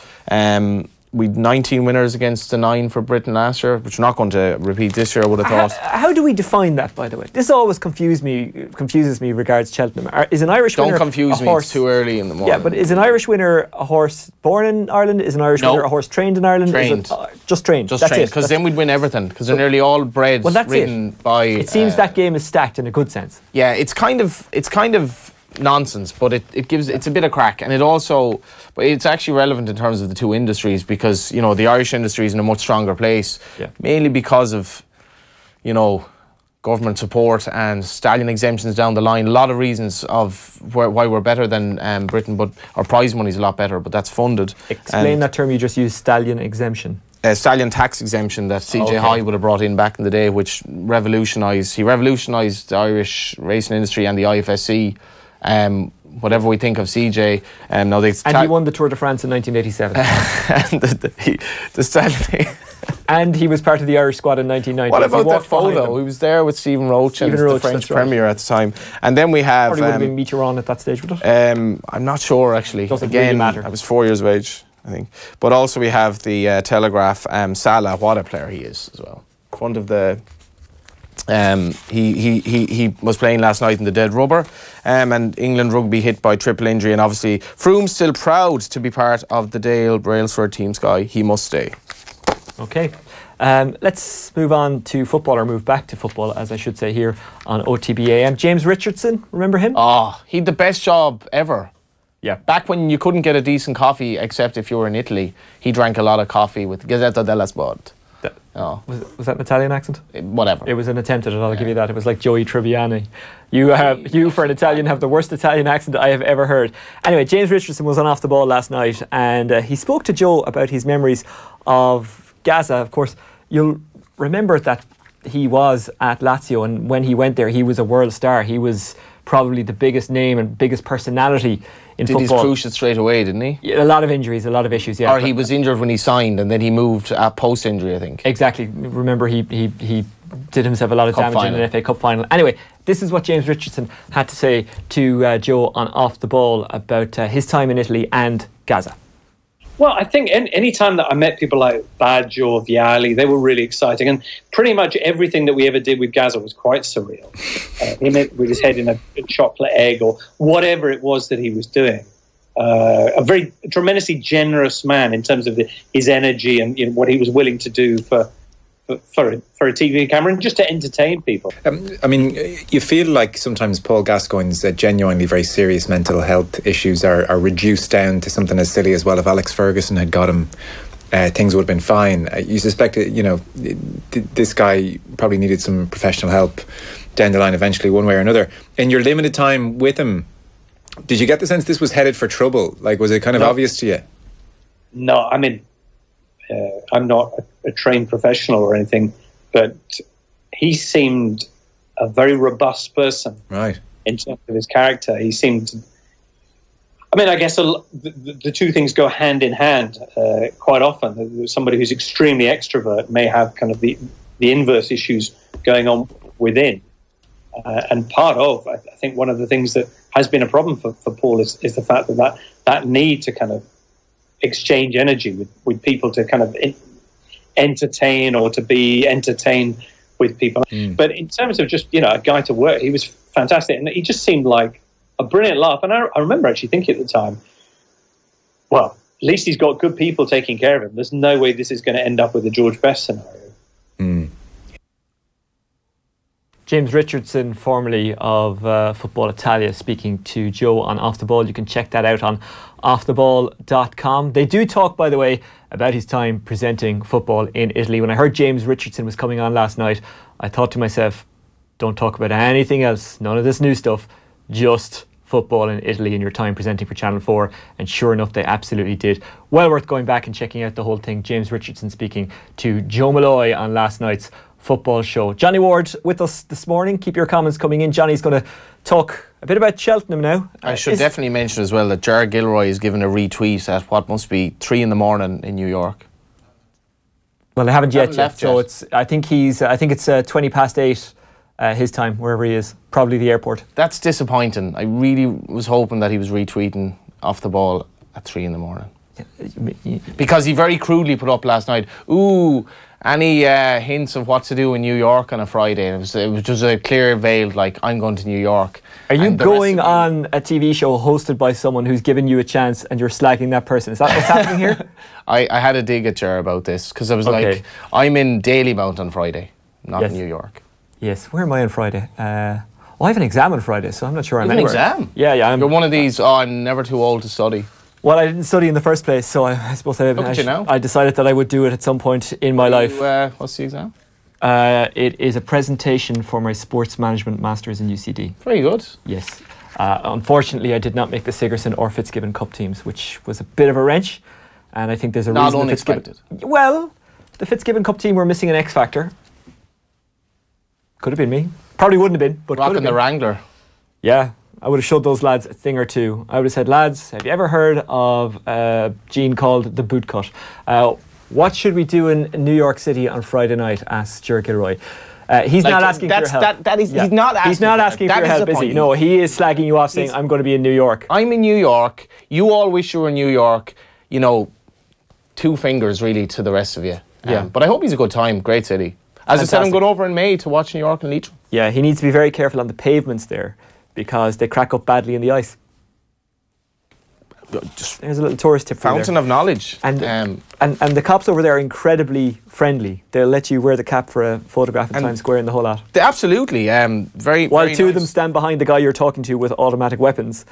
We'd 19 winners against the 9 for Britain last year, which we're not going to repeat this year, I would have thought. How do we define that, by the way? This always confuses me regards Cheltenham. Is an Irish winner Don't confuse me, it's too early in the morning. Yeah, but is an Irish winner a horse born in Ireland? Is an Irish winner a horse trained in Ireland? Trained. Just trained. Just trained, because then we'd win everything, because they're nearly all bred, ridden by... It seems that game is stacked in a good sense. Yeah, it's kind of nonsense, but it's a bit of crack, and but it's actually relevant in terms of the two industries, because the Irish industry is in a much stronger place, mainly because of government support and stallion exemptions down the line. A lot of reasons of why we're better than Britain, but our prize money is a lot better, but that's funded. Explain that term you just used, stallion exemption. Stallion tax exemption that CJ High would have brought in back in the day, which revolutionised the Irish racing industry and the IFSC. Whatever we think of CJ, he won the Tour de France in 1987. and the Stallion. And he was part of the Irish squad in 1990. What about that photo? He was there with Stephen Roach and the French Premier at the time. And then we have... Probably would have been Mitterrand at that stage, would it? I'm not sure, actually. Doesn't really matter. I was 4 years of age. I think. But also we have the Telegraph, Salah, what a player he is as well. Front of the... he was playing last night in the dead rubber, and England rugby hit by triple injury, and obviously Froome's still proud to be part of the Dale Brailsford Team Sky. He must stay. Okay. Let's move on to football, or move back to football, as I should say, here on OTB AM. James Richardson, remember him? Oh, he had the best job ever. Yeah. Back when you couldn't get a decent coffee, except if you were in Italy, he drank a lot of coffee with Gazzetta dello Sport. Was that an Italian accent? Whatever. It was an attempt at it, I'll give you that. It was like Joey Tribbiani. You for an Italian, have the worst Italian accent I have ever heard. Anyway, James Richardson was on Off the Ball last night, and he spoke to Joe about his memories of Gaza. Of course, you'll remember that he was at Lazio, and when he went there, he was a world star. He was probably the biggest name and biggest personality in football. Did his cruciate straight away, didn't he? Yeah, a lot of injuries, a lot of issues, yeah. Or he was injured when he signed, and then he moved post-injury, I think. Exactly. Remember, he did himself a lot of damage in an FA Cup final. Anyway, this is what James Richardson had to say to Joe on Off the Ball about his time in Italy and Gaza. Well, I think any time that I met people like Baggio or Vialli, they were really exciting. And pretty much everything that we ever did with Gaza was quite surreal. Him with his head in a chocolate egg or whatever it was that he was doing. A very tremendously generous man in terms of his energy and what he was willing to do for a TV camera and just to entertain people. I mean, you feel like sometimes Paul Gascoigne's genuinely very serious mental health issues are reduced down to something as silly as, well, if Alex Ferguson had got him, things would have been fine. You suspect, this guy probably needed some professional help down the line eventually, one way or another. In your limited time with him, did you get the sense this was headed for trouble? Like, was it kind of obvious to you? No, I mean, I'm not a trained professional or anything, but he seemed a very robust person. Right. In terms of his character, he seemed. I mean, I guess the two things go hand in hand quite often. Somebody who's extremely extrovert may have kind of the inverse issues going on within, and part of, I think, one of the things that has been a problem for Paul is the fact that need to kind of exchange energy with people, to kind of entertain or to be entertained with people. But in terms of just, a guy to work, he was fantastic. And he just seemed like a brilliant laugh. And I remember actually thinking at the time, well, at least he's got good people taking care of him. There's no way this is going to end up with a George Best scenario. James Richardson, formerly of Football Italia, speaking to Joe on Off the Ball. You can check that out on offtheball.com. They do talk, by the way, about his time presenting football in Italy. When I heard James Richardson was coming on last night, I thought to myself, don't talk about anything else, none of this new stuff, just football in Italy and your time presenting for Channel 4. And sure enough, they absolutely did. Well worth going back and checking out the whole thing. James Richardson speaking to Joe Malloy on last night's football show. Johnny Ward with us this morning. Keep your comments coming in. Johnny's going to talk a bit about Cheltenham now. I should definitely mention as well that Ger Gilroy is given a retweet at what must be 3 a.m. in New York. Well, they haven't yet. So I think it's 20 past 8 his time, wherever he is. Probably the airport. That's disappointing. I really was hoping that he was retweeting Off the Ball at 3 a.m. Because he very crudely put up last night, any hints of what to do in New York on a Friday? And it was just a clear veiled, like, I'm going to New York. Are you going on a TV show hosted by someone who's given you a chance and you're slagging that person? Is that what's happening here? I had a dig at Ger about this, because I was like, I'm in Dalymount on Friday, not in New York. Yes, where am I on Friday? I have an exam on Friday, so I'm not sure I'm anywhere. You have an exam? Yeah. You're one of these, I'm never too old to study. Well, I didn't study in the first place, so I suppose I decided that I would do it at some point in my life. What's the exam? It is a presentation for my sports management masters in UCD. Very good. Yes. Unfortunately, I did not make the Sigerson or Fitzgibbon Cup teams, which was a bit of a wrench. And I think there's a reason. Not unexpected. Well, the Fitzgibbon Cup team were missing an X factor. Could have been me. Probably wouldn't have been, but rocking the Wrangler. Yeah. I would have showed those lads a thing or two. I would have said, lads, have you ever heard of a gene called the boot cut? What should we do in New York City on Friday night? Asked Ger Gilroy. He's not asking for your help. He's not asking for your help, is he? No, he is slagging you off saying, I'm going to be in New York. I'm in New York. You all wish you were in New York. two fingers really to the rest of you. Yeah. But I hope he's a good time. Great city. As I said, I'm going over in May to watch New York and Leitrim. Yeah, he needs to be very careful on the pavements there because they crack up badly in the ice. There's a little tourist tip for you Fountain of knowledge. And the cops over there are incredibly friendly. They'll let you wear the cap for a photograph in Times Square and the whole lot. Absolutely. Very While very two nice. of them stand behind the guy you're talking to with automatic weapons.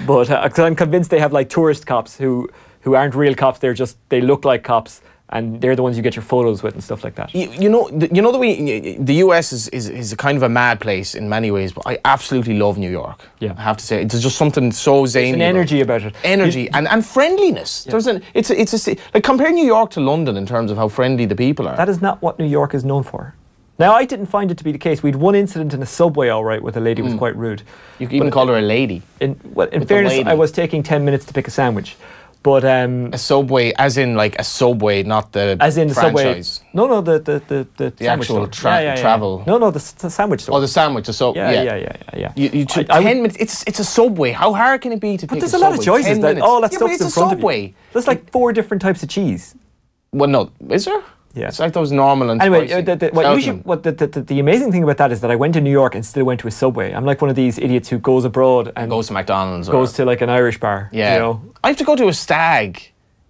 But 'cause I'm convinced they have like tourist cops who aren't real cops. They look like cops. And they're the ones you get your photos with and stuff like that. You know the US is a kind of a mad place in many ways, but I absolutely love New York. Yeah. I have to say, there's just something so zany. There's an energy about it. Energy and friendliness. Yeah. It's like compare New York to London in terms of how friendly the people are. That is not what New York is known for. Now, I didn't find it to be the case. We had one incident in a subway, all right, where the lady was quite rude. You can even call her a lady. In fairness, I was taking 10 minutes to pick a sandwich. But a Subway, as in like a Subway, not the as in franchise. Subway. No, the actual travel. No, the sandwich store. Oh, the sandwich. Yeah. You took 10 minutes. It's a Subway. How hard can it be to pick a Subway? But there's a lot of choices. All that stuff's in front Subway. of you. There's like 4 different types of cheese. Well, no, is there? Yeah. It's like those normal and anyway, spicy. the amazing thing about that is that I went to New York and still went to a Subway. I'm like one of these idiots who goes abroad and goes to McDonald's, goes to like an Irish bar. Yeah, you know? I have to go to a stag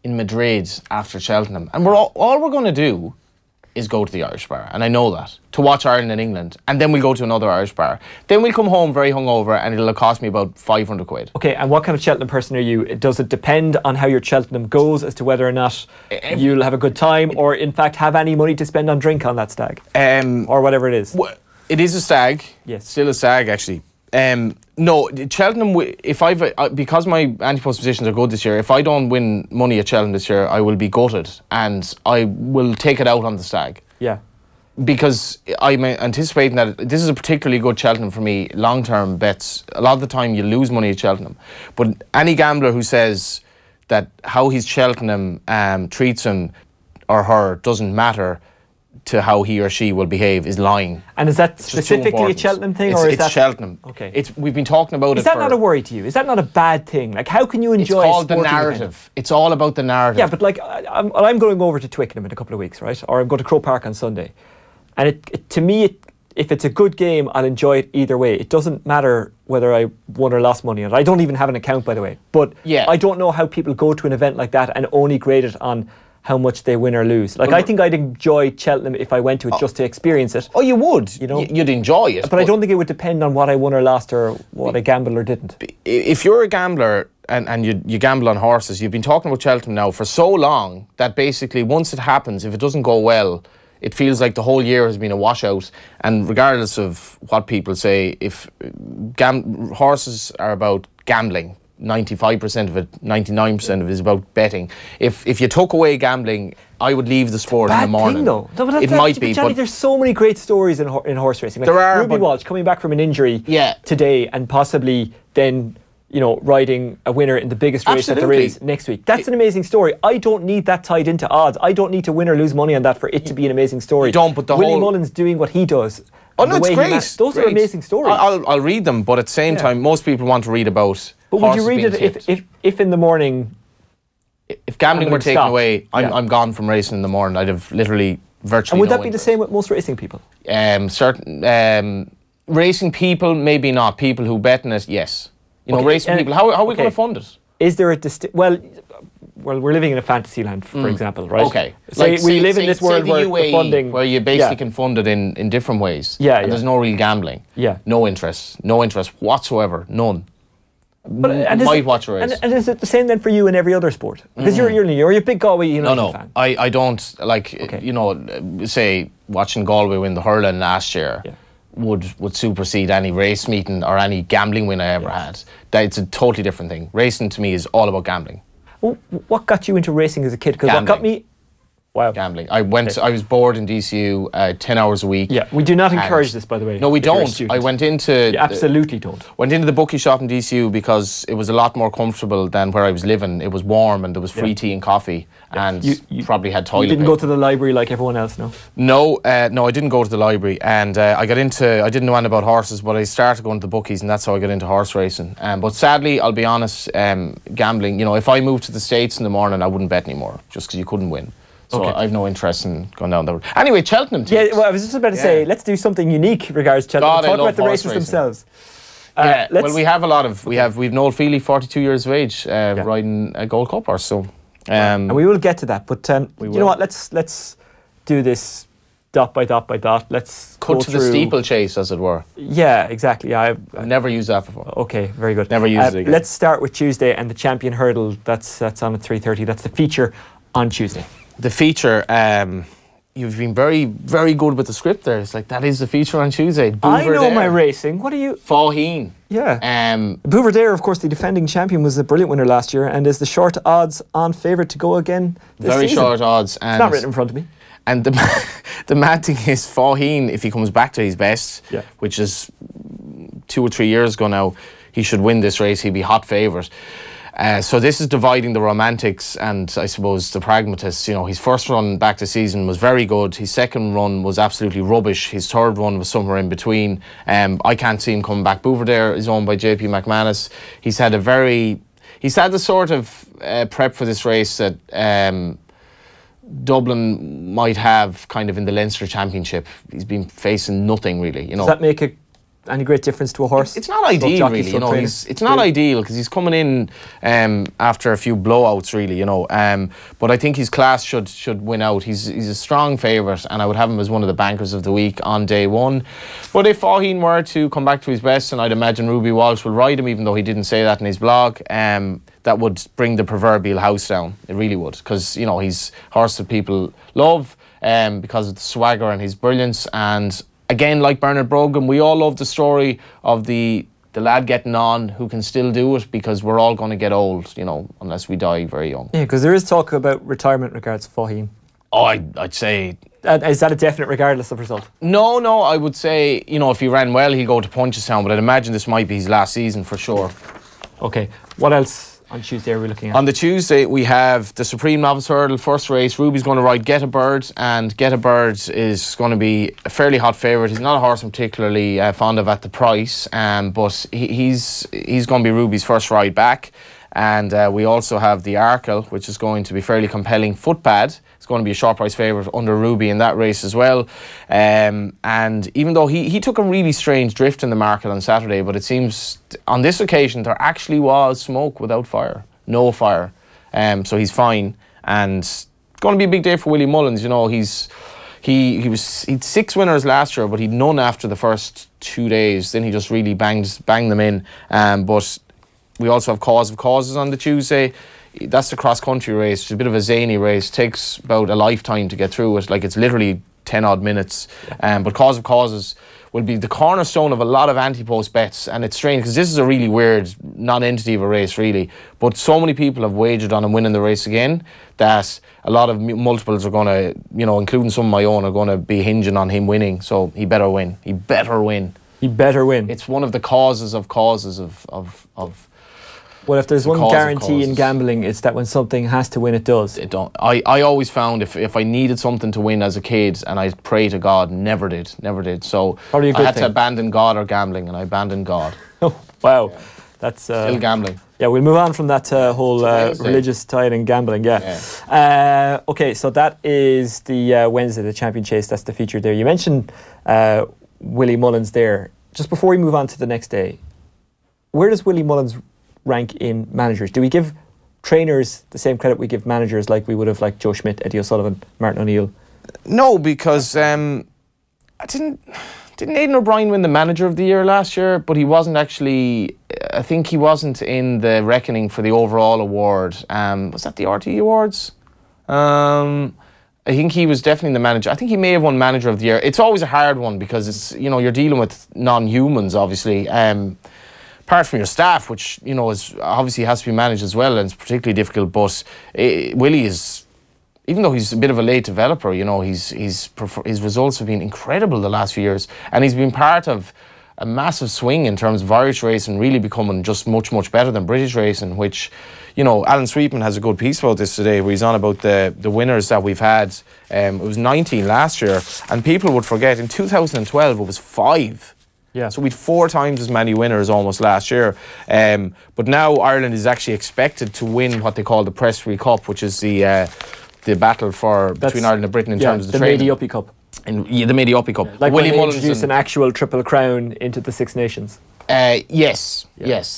in Madrid after Cheltenham, and all we're going to do is go to the Irish bar, and I know that, to watch Ireland and England, and then we'll go to another Irish bar. Then we'll come home very hungover, and it'll cost me about 500 quid. Okay, and what kind of Cheltenham person are you? Does it depend on how your Cheltenham goes as to whether or not you'll have a good time, or in fact have any money to spend on drink on that stag? Or whatever it is. It is a stag. Yes. Still a stag, actually. No, Cheltenham, because my anti-post positions are good this year, if I don't win money at Cheltenham this year, I will be gutted and I will take it out on the stag. Yeah. Because I'm anticipating that this is a particularly good Cheltenham for me, long-term bets. A lot of the time you lose money at Cheltenham. But any gambler who says that how his Cheltenham treats him or her doesn't matter to how he or she will behave is lying. And is that specifically a Cheltenham thing, or is that Cheltenham? Okay. We've been talking about it. Is that not a worry to you? Is that not a bad thing? Like, how can you enjoy? It's called the narrative. It's all about the narrative. Yeah, but like, I'm going over to Twickenham in a couple of weeks, right? Or I'm going to Croke Park on Sunday, and to me, if it's a good game, I'll enjoy it either way. It doesn't matter whether I won or lost money on it. I don't even have an account, by the way. But yeah. I don't know how people go to an event like that and only grade it on how much they win or lose. Like, I think I'd enjoy Cheltenham if I went to it just to experience it. Oh, you would. You know, you'd enjoy it. But I don't think it would depend on what I won or lost or what I gambled or didn't. If you're a gambler and you gamble on horses, you've been talking about Cheltenham now for so long that basically once it happens, if it doesn't go well, it feels like the whole year has been a washout. And regardless of what people say, if horses are about gambling, 95% of it, 99% of it is about betting. If you took away gambling, I would leave the sport in the morning. Thing, though. No, it might be. Johnny, but there's so many great stories in horse racing. Like there are. Ruby Walsh coming back from an injury today and possibly then, you know, riding a winner in the biggest race that there is next week. That's an amazing story. I don't need that tied into odds. I don't need to win or lose money on that for it to be an amazing story. You don't, but Willie Mullins doing what he does. Oh no, it's great. Those are amazing stories. I'll read them, but at the same time, most people want to read about. But would you read it if in the morning? If gambling were taken away, I'm gone from racing in the morning. I'd have literally virtually. And would that be the same with most racing people? Certain racing people, maybe not. People who bet in it, yes. You know, racing people. How are we going to fund it? Is there a well, we're living in a fantasy land, for example, right? Okay. So we live in this world where UAE, the funding, where you basically can fund it in different ways. And there's no real gambling. No interest whatsoever, none. But might watch a race. And is it the same then for you in every other sport? Because you're a big Galway United fan. I don't like you know, say watching Galway win the hurling last year. Would supersede any race meeting or any gambling win I ever had. It's a totally different thing. Racing to me is all about gambling. Well, what got you into racing as a kid? Because what got me... Wow. Gambling. I was bored in DCU 10 hours a week. Yeah, we do not encourage this, by the way. No, we don't. I went into... You absolutely don't. Went into the bookie shop in DCU because it was a lot more comfortable than where I was living. It was warm and there was free tea and coffee, and you probably had toilet You didn't paper. go to the library like everyone else, no? No, I didn't go to the library, and I didn't know anything about horses, but I started going to the bookies, and that's how I got into horse racing. But sadly, I'll be honest, gambling, if I moved to the States in the morning, I wouldn't bet anymore, just because you couldn't win. So I have no interest in going down that road. Anyway, Cheltenham teams. Yeah, well, I was just about to say, let's do something unique regards to Cheltenham. Talk about the races themselves. Well, we have a lot of... We've Noel Feely, 42 years of age, riding a Gold Cup horse, so... and we will get to that, but you know what, let's do this dot by dot by dot. Let's cut to the steeplechase, as it were. Yeah, exactly. I've never used that before. Okay, very good. Never used it again. Let's start with Tuesday and the champion hurdle. That's on at 3:30. That's the feature on Tuesday. The feature, you've been very, very good with the script there. It's like, that is the feature on Tuesday. I know my racing. What are you... Faugheen. Yeah. Bouverdare, of course, the defending champion, was a brilliant winner last year and is the short odds on favourite to go again this Very season. short odds. And it's not written in front of me. And the mad thing is, Faugheen, if he comes back to his best, which is 2 or 3 years ago now, he should win this race. He'd be hot favourite. So this is dividing the romantics and, I suppose, the pragmatists. His first run back to season was very good. His second run was absolutely rubbish. His third run was somewhere in between. I can't see him coming back. Bouverdare is owned by JP McManus. He's had the sort of prep for this race that Dublin might have kind of in the Leinster Championship. He's been facing nothing really. Does that make any great difference to a horse? It's not ideal, really. It's not ideal because he's coming in after a few blowouts, really. But I think his class should win out. He's a strong favourite, and I would have him as one of the bankers of the week on day one. But if Faugheen were to come back to his best, and I'd imagine Ruby Walsh will ride him, even though he didn't say that in his blog, that would bring the proverbial house down. It really would, because he's a horse that people love because of the swagger and his brilliance. And again, like Bernard Brogan, we all love the story of the lad getting on who can still do it, because we're all going to get old, unless we die very young. Yeah, because there is talk about retirement regards to Faugheen. Oh, I'd say... is that a definite regardless of result? No, I would say, if he ran well, he'd go to Punchestown, but I'd imagine this might be his last season for sure. Okay, what else on Tuesday are we looking at? On the Tuesday, we have the Supreme Novice Hurdle, first race. Ruby's going to ride Get a Bird, and Get a Bird is going to be a fairly hot favourite. He's not a horse I'm particularly fond of at the price, but he's going to be Ruby's first ride back. And we also have the Arkle, which is going to be fairly compelling. Footpad is going to be a short price favourite under Ruby in that race as well. And even though he took a really strange drift in the market on Saturday, but it seems on this occasion there actually was smoke without fire. No fire. So he's fine. And it's going to be a big day for Willie Mullins. He'd 6 winners last year, but he'd none after the first 2 days. Then he just really banged them in. But we also have Cause of Causes on the Tuesday. That's the cross-country race. It's a bit of a zany race. It takes about a lifetime to get through it. Like, it's literally 10-odd minutes. But Cause of Causes will be the cornerstone of a lot of anti-post bets. And it's strange, because this is a really weird non-entity of a race, really. But so many people have wagered on him winning the race again that a lot of multiples are going to, including some of my own, are going to be hinging on him winning. So he better win. He better win. He better win. It's one of the causes of well, if there's one guarantee in gambling, it's that when something has to win, it does. I always found if I needed something to win as a kid, and I pray to God, never did. So Probably a good I had thing. to abandon God or gambling, and I abandoned God. Oh, wow. Yeah. That's still gambling. Yeah, we'll move on from that whole religious tide and gambling. Yeah. Okay, so that is the Wednesday, the champion chase. That's the feature there. You mentioned Willie Mullins there. Just before we move on to the next day, where does Willie Mullins rank in managers? Do we give trainers the same credit we give managers, like we would have like Joe Schmidt, Eddie O'Sullivan, Martin O'Neill? No, because I didn't Aidan O'Brien win the manager of the year last year, but he wasn't actually, I think he wasn't in the reckoning for the overall award. Was that the RT Awards? I think he was definitely the manager. I think he may have won manager of the year. It's always a hard one, because it's, you're dealing with non-humans, obviously. Apart from your staff, which is obviously has to be managed as well, and it's particularly difficult. But Willie is even though he's a bit of a late developer, you know, his results have been incredible the last few years, and he's been part of a massive swing in terms of Irish racing really becoming just much, much better than British racing, which, you know, Alan Sweetman has a good piece about this today where he's on about the winners that we've had. It was 19 last year, and people would forget in 2012 it was 5. Yeah. So we'd 4 times as many winners almost last year. But now Ireland is actually expected to win what they call the Presbytery Cup, which is the battle between Ireland and Britain in terms of the training. Mady Uppy Cup. And the Mady Uppy Cup. Like Willie Mullins introduced an actual Triple Crown into the Six Nations. Yes,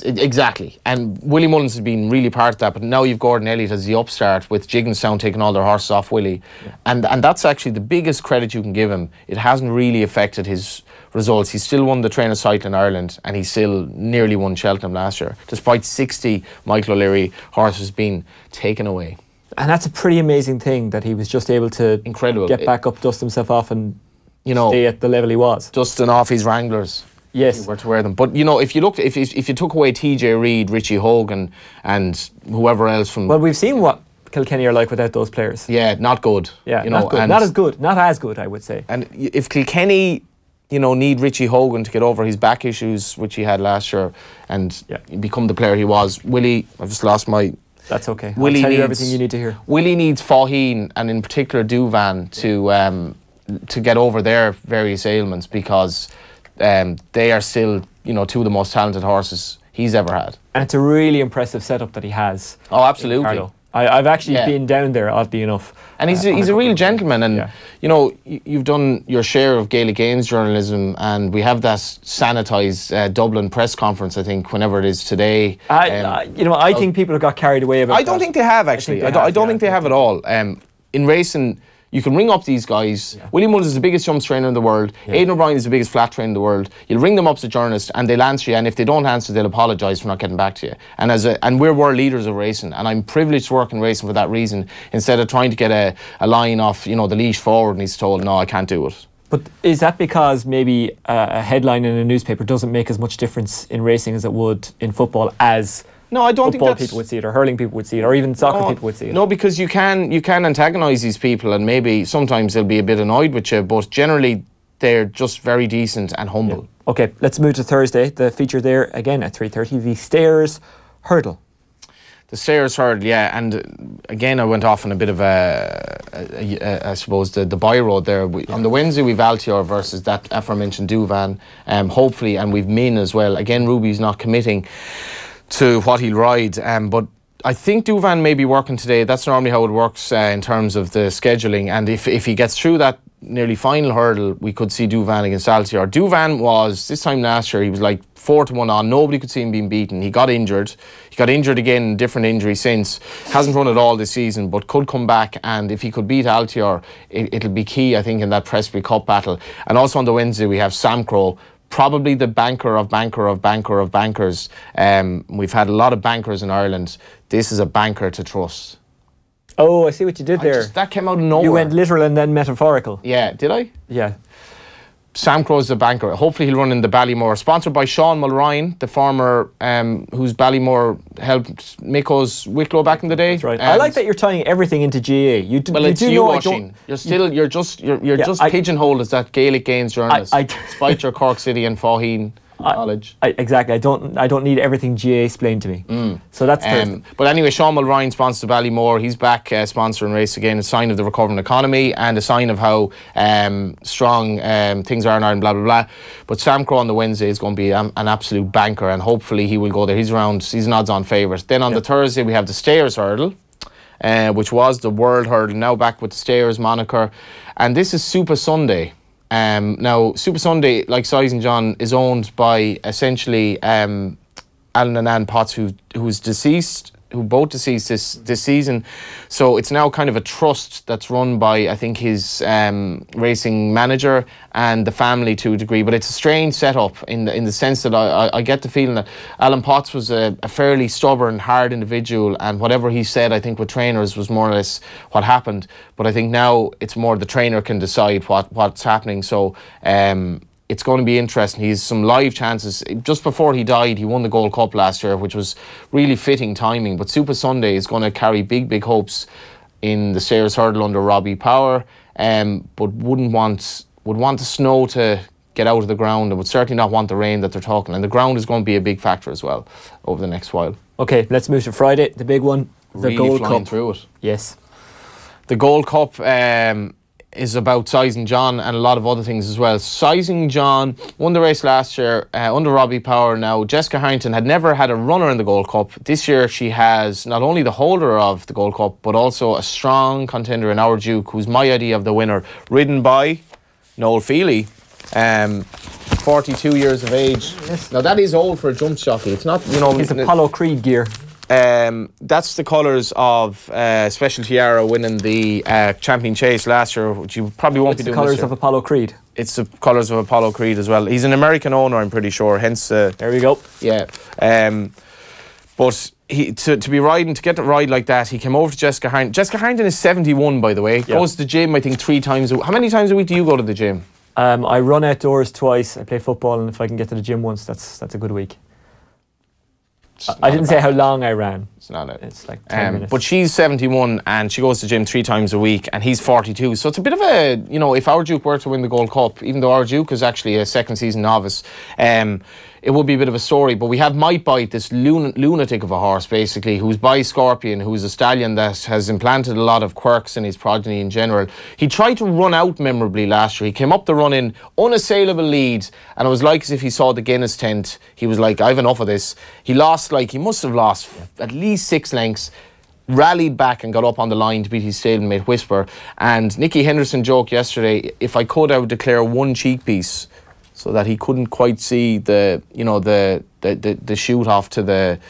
exactly. And Willie Mullins has been really part of that, but now you've Gordon Elliott as the upstart with Jigginstown taking all their horses off Willie. Yeah. And that's actually the biggest credit you can give him. It hasn't really affected his results. He still won the Trainer Cycle in Ireland, and he still nearly won Cheltenham last year, despite 60 Michael O'Leary horses being taken away. And that's a pretty amazing thing that he was just able to get back up, dust himself off, and stay at the level he was. Dusting off his Wranglers. Yes. If he were to wear them. But, you know, if you looked, if you took away TJ Reid, Richie Hogan, and whoever else from... Well, we've seen what Kilkenny are like without those players. Yeah, not good. Yeah, you know, not good. Not as good. Not as good, I would say. And if Kilkenny, you know, need Richie Hogan to get over his back issues, which he had last year, and become the player he was, Willie, I've just lost my... That's okay. Willie I'll tell needs, you everything you need to hear. Willie needs Faugheen, and in particular Duvan, to get over their various ailments, because they are still, you know, 2 of the most talented horses he's ever had. And it's a really impressive setup that he has. Oh, absolutely. I've actually been down there, oddly enough. And he's a real gentleman, and you know, you've done your share of Gaelic Games journalism, and we have that sanitised Dublin press conference, I think, whenever it is today. I think people have got carried away about that. I don't think they have, actually. I don't think they have at all. In racing, you can ring up these guys. Yeah. Willie Mullins is the biggest jumps trainer in the world. Yeah. Aidan O'Brien is the biggest flat trainer in the world. You'll ring them up as a journalist and they'll answer you, and if they don't answer, they'll apologise for not getting back to you. And we're world leaders of racing, and I'm privileged to work in racing for that reason, instead of trying to get a line off, you know, the leash forward, and he's told, no, I can't do it. But is that because maybe a headline in a newspaper doesn't make as much difference in racing as it would in football as... No, I don't football think people would see it, or hurling people would see it, or even soccer people would see it. No, because you can antagonise these people, and maybe sometimes they'll be a bit annoyed with you, but generally they're just very decent and humble. Yeah. Okay, let's move to Thursday. The feature there again at 3:30, the Stairs Hurdle. The Stairs Hurdle, yeah, and again I went off on a bit of I suppose the by road there. On the Wednesday we've Altior versus that aforementioned Duvan, hopefully, and we've Min as well. Again, Ruby's not committing to what he'll ride, but I think Duvan may be working today. That's normally how it works in terms of the scheduling, and if he gets through that nearly final hurdle, we could see Duvan against Altior. Duvan was, this time last year, he was like 4-1 on. Nobody could see him being beaten. He got injured. He got injured again, different injury since. Hasn't run at all this season, but could come back, and if he could beat Altior, it'll be key, I think, in that Presbytery Cup battle. And also on the Wednesday we have Sam Crow, probably the banker of bankers. We've had a lot of bankers in Ireland. This is a banker to trust. Oh, I see what you did there. That came out of nowhere. You went literal and then metaphorical. Yeah, did I? Yeah. Sam Crow's the banker. Hopefully he'll run in the Ballymore. Sponsored by Sean Mulrine, the former whose Ballymore helped Miko's Wicklow back in the day. That's right. I like that you're tying everything into GA. It's you washing. You're just pigeonholed as that Gaelic Games journalist. Despite your Cork City and Faugheen knowledge. Exactly. I don't need everything GA explained to me. So that's Thursday. But anyway, Sean Mulrine sponsors Ballymore. He's back sponsoring race again. A sign of the recovering economy and a sign of how strong things are in Ireland, blah, blah, blah. But Sam Crow on the Wednesday is going to be an absolute banker, and hopefully he will go there. He's an odds-on favourite. Then on the Thursday, we have the Stairs Hurdle, which was the World Hurdle, now back with the Stairs moniker. And this is Super Sunday. Now, Super Sunday, like Oisin John, is owned by essentially Alan and Ann Potts, who's deceased, who both deceased this season. So it's now kind of a trust that's run by, I think, his racing manager and the family to a degree. But it's a strange setup in the sense that I get the feeling that Alan Potts was a fairly stubborn, hard individual, and whatever he said, I think, with trainers was more or less what happened. But I think now it's more the trainer can decide what's happening. So it's going to be interesting. He has some live chances. Just before he died, he won the Gold Cup last year, which was really fitting timing. But Super Sunday is going to carry big hopes in the Stayers hurdle under Robbie Power, but would want the snow to get out of the ground and would certainly not want the rain that they're talking. And the ground is going to be a big factor as well over the next while. Okay, let's move to Friday, the big one, the really Gold flying Cup. through it. Yes. The Gold Cup is about Sizing John and a lot of other things as well. Sizing John won the race last year under Robbie Power. Now, Jessica Harrington had never had a runner in the Gold Cup. This year she has not only the holder of the Gold Cup, but also a strong contender in Our Duke, who's my idea of the winner, ridden by Noel Feely, 42 years of age. Yes. Now that is old for a jump jockey. It's not, you know... It's Apollo Creed gear. That's the colours of Special Tiara winning the Champion Chase last year, which you probably won't be doing this year. It's the colours of Apollo Creed. It's the colours of Apollo Creed as well. He's an American owner, I'm pretty sure, hence... there we go. Yeah. But to get to ride like that, he came over to Jessica Harrington. Jessica Harrington is 71, by the way. Yep. Goes to the gym, I think, 3 times a week. How many times a week do you go to the gym? I run outdoors twice, I play football, and if I can get to the gym once, that's a good week. I didn't say how long I ran. It's not it. It's like 10 minutes. But she's 71 and she goes to the gym 3 times a week, and he's 42. So it's a bit of a, you know, if Our Duke were to win the Gold Cup, even though Our Duke is actually a second season novice, it would be a bit of a story. But we have Might Bite, this lunatic of a horse, basically, who's by Scorpion, who's a stallion that has implanted a lot of quirks in his progeny in general. He tried to run out memorably last year. He came up the run in unassailable lead, and it was like as if he saw the Guinness tent. He was like, I've enough of this. He lost, like, he must have lost at least 6 lengths, rallied back and got up on the line to beat his stablemate Whisper. And Nicky Henderson joked yesterday, if I could, I would declare 1 cheek piece, so that he couldn't quite see the, you know, the shoot off to the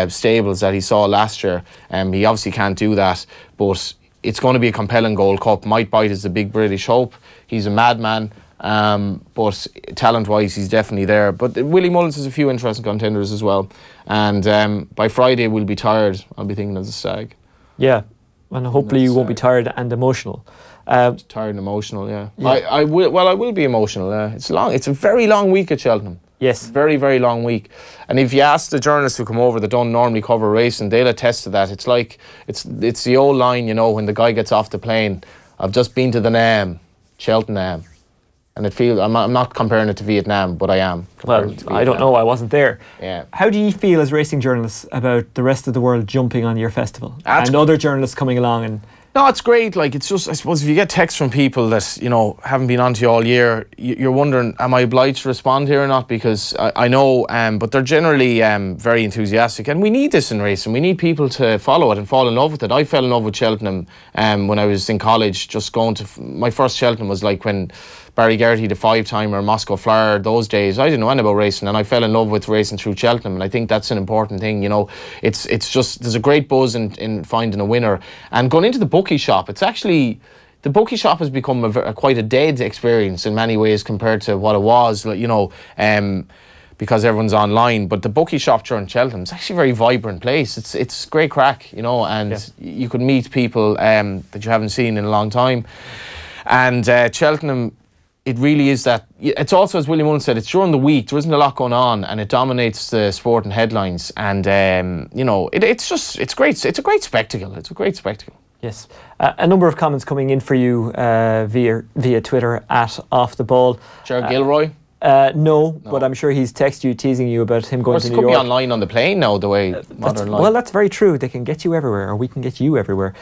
stables that he saw last year. He obviously can't do that, but it's going to be a compelling Gold Cup. Might Bite is the big British hope. He's a madman, but talent-wise, he's definitely there. But Willie Mullins has a few interesting contenders as well. And by Friday, we'll be tired. I'll be thinking as a stag. Yeah, and hopefully you won't be tired and emotional. Tired and emotional, yeah. I will be emotional. It's long. It's a very long week at Cheltenham. Yes, very, very long week. And if you ask the journalists who come over that don't normally cover racing, they'll attest to that. It's like it's the old line, you know, when the guy gets off the plane. I've just been to the NAM, Cheltenham, and it feels. I'm not comparing it to Vietnam, but I am. Well, I don't know. I wasn't there. Yeah. How do you feel as racing journalists about the rest of the world jumping on your festival and other journalists coming along and? No, it's great. Like, it's just, I suppose, if you get texts from people that, you know, haven't been on to you all year, you're wondering, am I obliged to respond here or not? Because I know, but they're generally very enthusiastic. And we need this in racing. We need people to follow it and fall in love with it. I fell in love with Cheltenham when I was in college, just going to... My first Cheltenham was like when Barry Geraghty, the 5-timer, Moscow Flyer, those days. I didn't know anything about racing, and I fell in love with racing through Cheltenham, and I think that's an important thing, you know. It's just, there's a great buzz in finding a winner. And going into the bookie shop, it's actually... The bookie shop has become quite a dead experience in many ways compared to what it was, you know, because everyone's online. But the bookie shop during Cheltenham, it's actually a very vibrant place. It's great crack, you know, and you could meet people that you haven't seen in a long time. And Cheltenham... It really is that. It's also, as Willie Mullins said, it's during the week. There isn't a lot going on, and it dominates the sport and headlines. And you know, it's great. It's a great spectacle. It's a great spectacle. Yes, a number of comments coming in for you via Twitter at Off the Ball. Gerard Gilroy. No, but I'm sure he's texted you, teasing you about him going to New York. It could be online on the plane now, the way modern life. Well, that's very true. They can get you everywhere, or we can get you everywhere.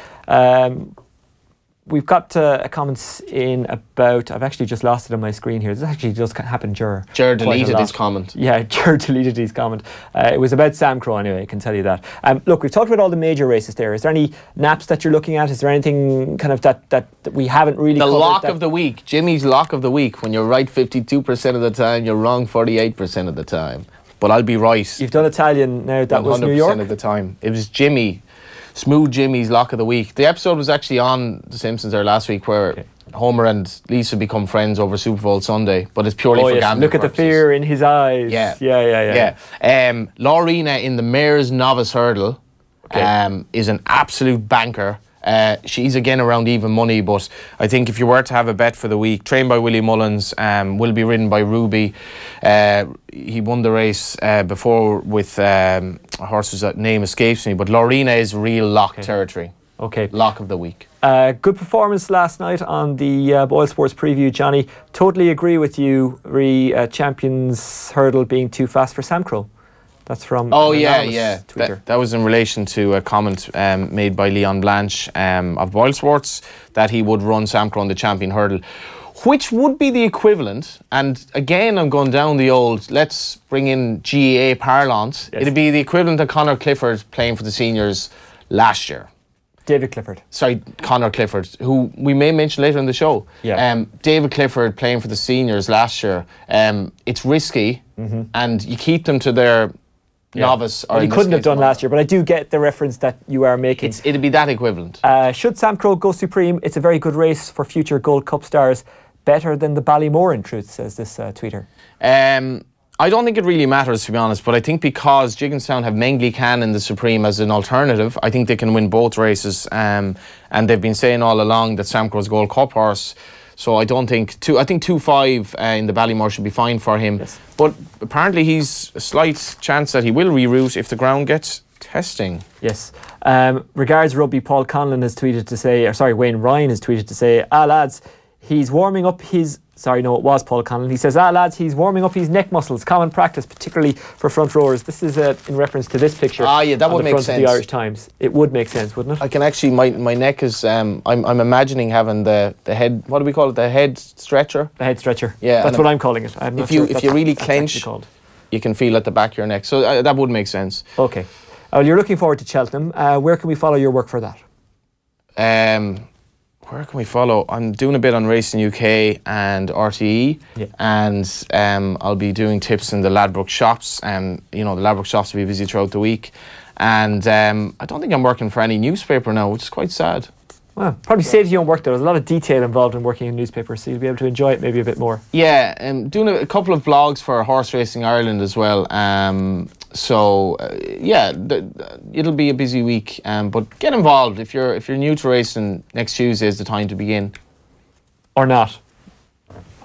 We've got comments in about... I've actually just lost it on my screen here. This actually just happened, Ger deleted his comment. Yeah, Ger deleted his comment. It was about Sam Crow anyway, I can tell you that. Look, we've talked about all the major races there. Is there any naps that you're looking at? Is there anything kind of that we haven't really covered? The lock of the week. Jimmy's lock of the week. When you're right 52% of the time, you're wrong 48% of the time. But I'll be right. You've done Italian now. That was New York? 100% of the time. It was Jimmy. Smooth Jimmy's lock of the week. The episode was actually on The Simpsons there last week, where Homer and Lisa become friends over Super Bowl Sunday, but it's purely for gambling Look at purposes. The fear in his eyes. Yeah. Laurina in the Mayor's Novice Hurdle is an absolute banker. She's again around even money, but I think if you were to have a bet for the week, trained by Willie Mullins, will be ridden by Ruby. He won the race before with a horse whose name escapes me, but Laurina is real lock territory. Okay. Lock of the week. Good performance last night on the Boyle Sports Preview, Johnny. Totally agree with you, Champions Hurdle being too fast for Sam Crow. That's from Twitter. That was in relation to a comment made by Leon Blanche of Boyle Sports that he would run Sam Crow on the Champion Hurdle, which would be the equivalent, and again I'm going down the old, let's bring in GAA parlance, it'd be the equivalent of Conor Clifford playing for the seniors last year. David Clifford. Sorry, Conor Clifford, who we may mention later in the show. Yeah. David Clifford playing for the seniors last year. It's risky, and you keep them to their novice. Or he couldn't have done last year, but I do get the reference that you are making. It'd be that equivalent. Should Sam Crow go supreme? It's a very good race for future Gold Cup stars. Better than the Ballymore, in truth, says this tweeter. I don't think it really matters, to be honest, but I think because Gigginstown have Mengley Khan in the Supreme as an alternative, I think they can win both races. And they've been saying all along that Sam Crow's Gold Cup horse. So I don't think I think 2-5 in the Ballymore should be fine for him. Yes. But apparently he's a slight chance that he will reroute if the ground gets testing. Yes. Regards Rugby, Paul Conlon has tweeted to say, Wayne Ryan has tweeted to say, lads, he's warming up his... Sorry, no, it was Paul Conlon. He says, lads, he's warming up his neck muscles. Common practice, particularly for front rowers. This is in reference to this picture. Yeah, that would make sense. Of the Irish Times. It would make sense, wouldn't it? I can actually... My neck is... I'm imagining having the head... What do we call it? The head stretcher? The head stretcher. Yeah. That's what I'm calling it. I'm not sure if you really clench, you can feel at the back of your neck. So that would make sense. Okay. Well, you're looking forward to Cheltenham. Where can we follow your work for that? Where can we follow? I'm doing a bit on Racing UK and RTE, and I'll be doing tips in the Ladbroke shops. The Ladbroke shops will be busy throughout the week, and I don't think I'm working for any newspaper now, which is quite sad. Well, probably saves you on work though. There's a lot of detail involved in working in newspapers, so you'll be able to enjoy it maybe a bit more. Yeah, doing a couple of blogs for Horse Racing Ireland as well. It'll be a busy week. But get involved if you're new to racing. Next Tuesday is the time to begin. Or not.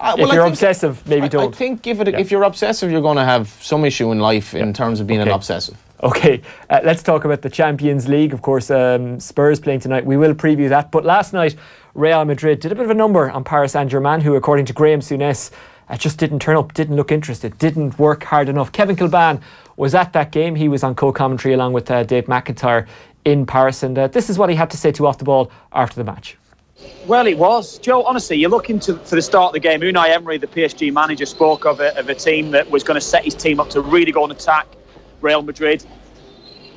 If you're obsessive, maybe don't. I think if you're obsessive, you're going to have some issue in life in terms of being an obsessive. Okay, let's talk about the Champions League. Of course, Spurs playing tonight. We will preview that. But last night, Real Madrid did a bit of a number on Paris Saint-Germain, who, according to Graham Souness, just didn't turn up, didn't look interested, didn't work hard enough. Kevin Kilbane was at that game. He was on co-commentary along with Dave McIntyre in Paris. And this is what he had to say to Off the Ball after the match. Well, it was. Joe, honestly, you're looking for the start of the game. Unai Emery, the PSG manager, spoke of a team that was going to set his team up to really go and attack Real Madrid.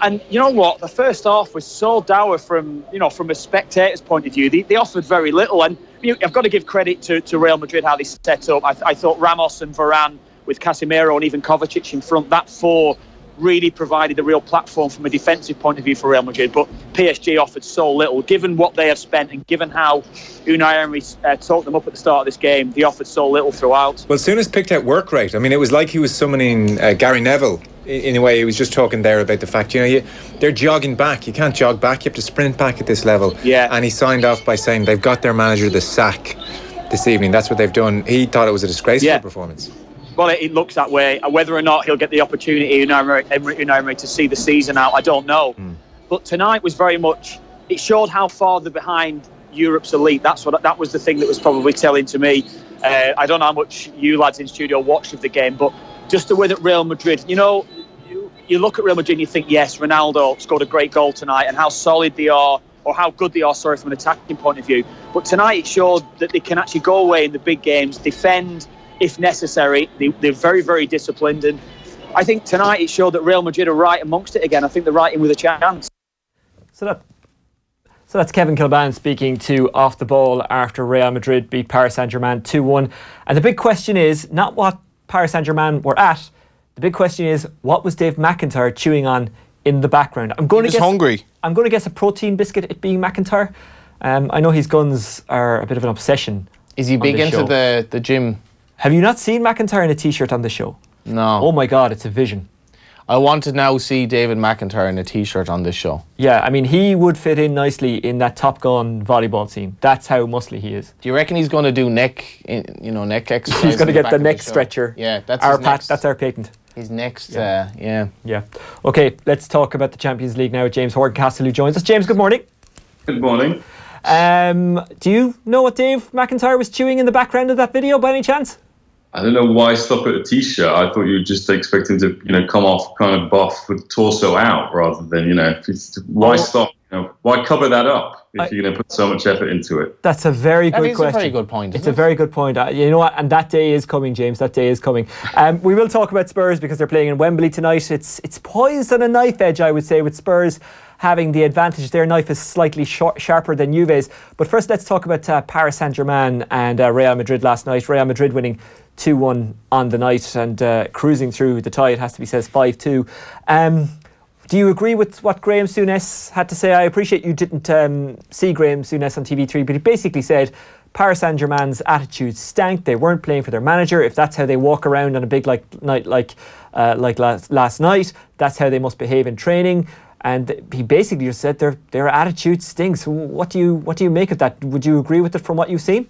And you know what? The first half was so dour from a spectator's point of view. They offered very little. And I've got to give credit to Real Madrid, how they set up. I thought Ramos and Varane with Casemiro and even Kovacic in front, that four really provided a real platform from a defensive point of view for Real Madrid. But PSG offered so little. Given what they have spent and given how Unai Emery talked them up at the start of this game, they offered so little throughout. Well, Souness picked out work rate. I mean, it was like he was summoning Gary Neville. In a way, he was just talking there about the fact, they're jogging back. You can't jog back. You have to sprint back at this level. Yeah. And he signed off by saying they've got their manager the sack this evening. That's what they've done. He thought it was a disgraceful performance. Well, it looks that way. Whether or not he'll get the opportunity, Unai Emery, to see the season out, I don't know. But tonight was very much... It showed how far they're behind Europe's elite. That was the thing that was probably telling to me. I don't know how much you lads in studio watched of the game, but just the way that Real Madrid... You look at Real Madrid and you think, yes, Ronaldo scored a great goal tonight, and how solid they are, or how good they are, from an attacking point of view. But tonight it showed that they can actually go away in the big games, defend if necessary. They're very, very disciplined. And I think tonight it showed that Real Madrid are right amongst it again. I think they're right in with a chance. So that's Kevin Kilbane speaking to Off the Ball after Real Madrid beat Paris Saint-Germain 2-1. And the big question is not what Paris Saint-Germain were at. The big question is, what was Dave McIntyre chewing on in the background? He was hungry. I'm going to guess a protein biscuit, it being McIntyre. I know his guns are a bit of an obsession. Is he big into the gym? Have you not seen McIntyre in a t-shirt on the show? No. Oh my God, it's a vision. I want to now see David McIntyre in a t-shirt on this show. Yeah, I mean, he would fit in nicely in that Top Gun volleyball scene. That's how muscly he is. Do you reckon he's going to do neck exercise? He's going to get the neck stretcher. Yeah, that's our patent. His next, Yeah. Okay, let's talk about the Champions League now with James Horncastle, who joins us. James, good morning. Good morning. Do you know what Dave McIntyre was chewing in the background of that video by any chance? I don't know why stop at a t-shirt. I thought you were just expecting to, come off kind of buff with torso out rather than, why stop? Why cover that up if you're going to put so much effort into it? That's a very good question. It's a very good point. It's a very good point. You know what? And that day is coming, James. That day is coming. We will talk about Spurs because they're playing in Wembley tonight. It's poised on a knife edge, I would say, with Spurs having the advantage. Their knife is slightly sharper than Juve's. But first, let's talk about Paris Saint-Germain and Real Madrid last night. Real Madrid winning 2-1 on the night and cruising through the tie, it has to be said, 5-2. Do you agree with what Graham Souness had to say? I appreciate you didn't see Graham Souness on TV3, but he basically said Paris Saint-Germain's attitude stank. They weren't playing for their manager. If that's how they walk around on a big night like last night, that's how they must behave in training. And he basically just said their attitude stinks. What do you make of that? Would you agree with it from what you've seen?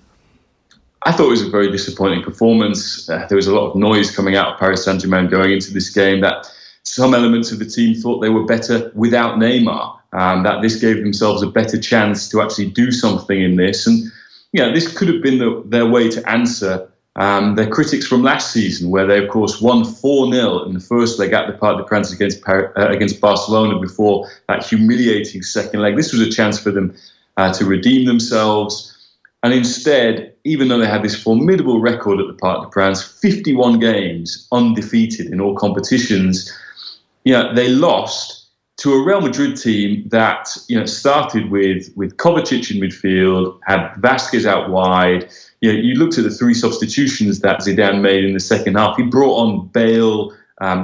I thought it was a very disappointing performance. There was a lot of noise coming out of Paris Saint-Germain going into this game that some elements of the team thought they were better without Neymar, that this gave themselves a better chance to actually do something in this. And this could have been their way to answer their critics from last season, where they, of course, won 4-0 in the first leg at the Parc des Princes against Barcelona before that humiliating second leg. This was a chance for them to redeem themselves. And instead, even though they had this formidable record at the Parc des Princes, 51 games undefeated in all competitions, they lost to a Real Madrid team that started with Kovacic in midfield, had Vasquez out wide. You looked at the three substitutions that Zidane made in the second half. He brought on Bale,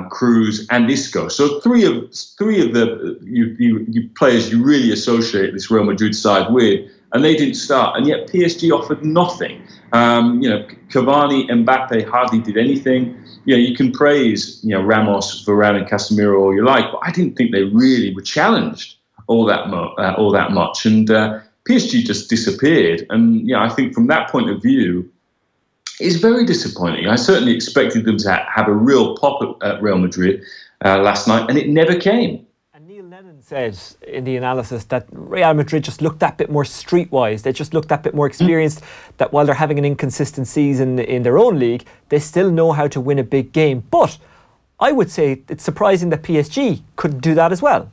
Cruz, and Isco. So three of the you players you really associate this Real Madrid side with, and they didn't start. And yet PSG offered nothing. Cavani, Mbappe hardly did anything. You can praise Ramos, Varane, and Casemiro all you like, but I didn't think they really were challenged all that much. And PSG just disappeared. And I think from that point of view, it's very disappointing. I certainly expected them to have a real pop at Real Madrid last night, and it never came. Said in the analysis that Real Madrid just looked that bit more streetwise. They just looked that bit more experienced, that while they're having an inconsistent season in their own league, they still know how to win a big game. But I would say it's surprising that PSG couldn't do that as well.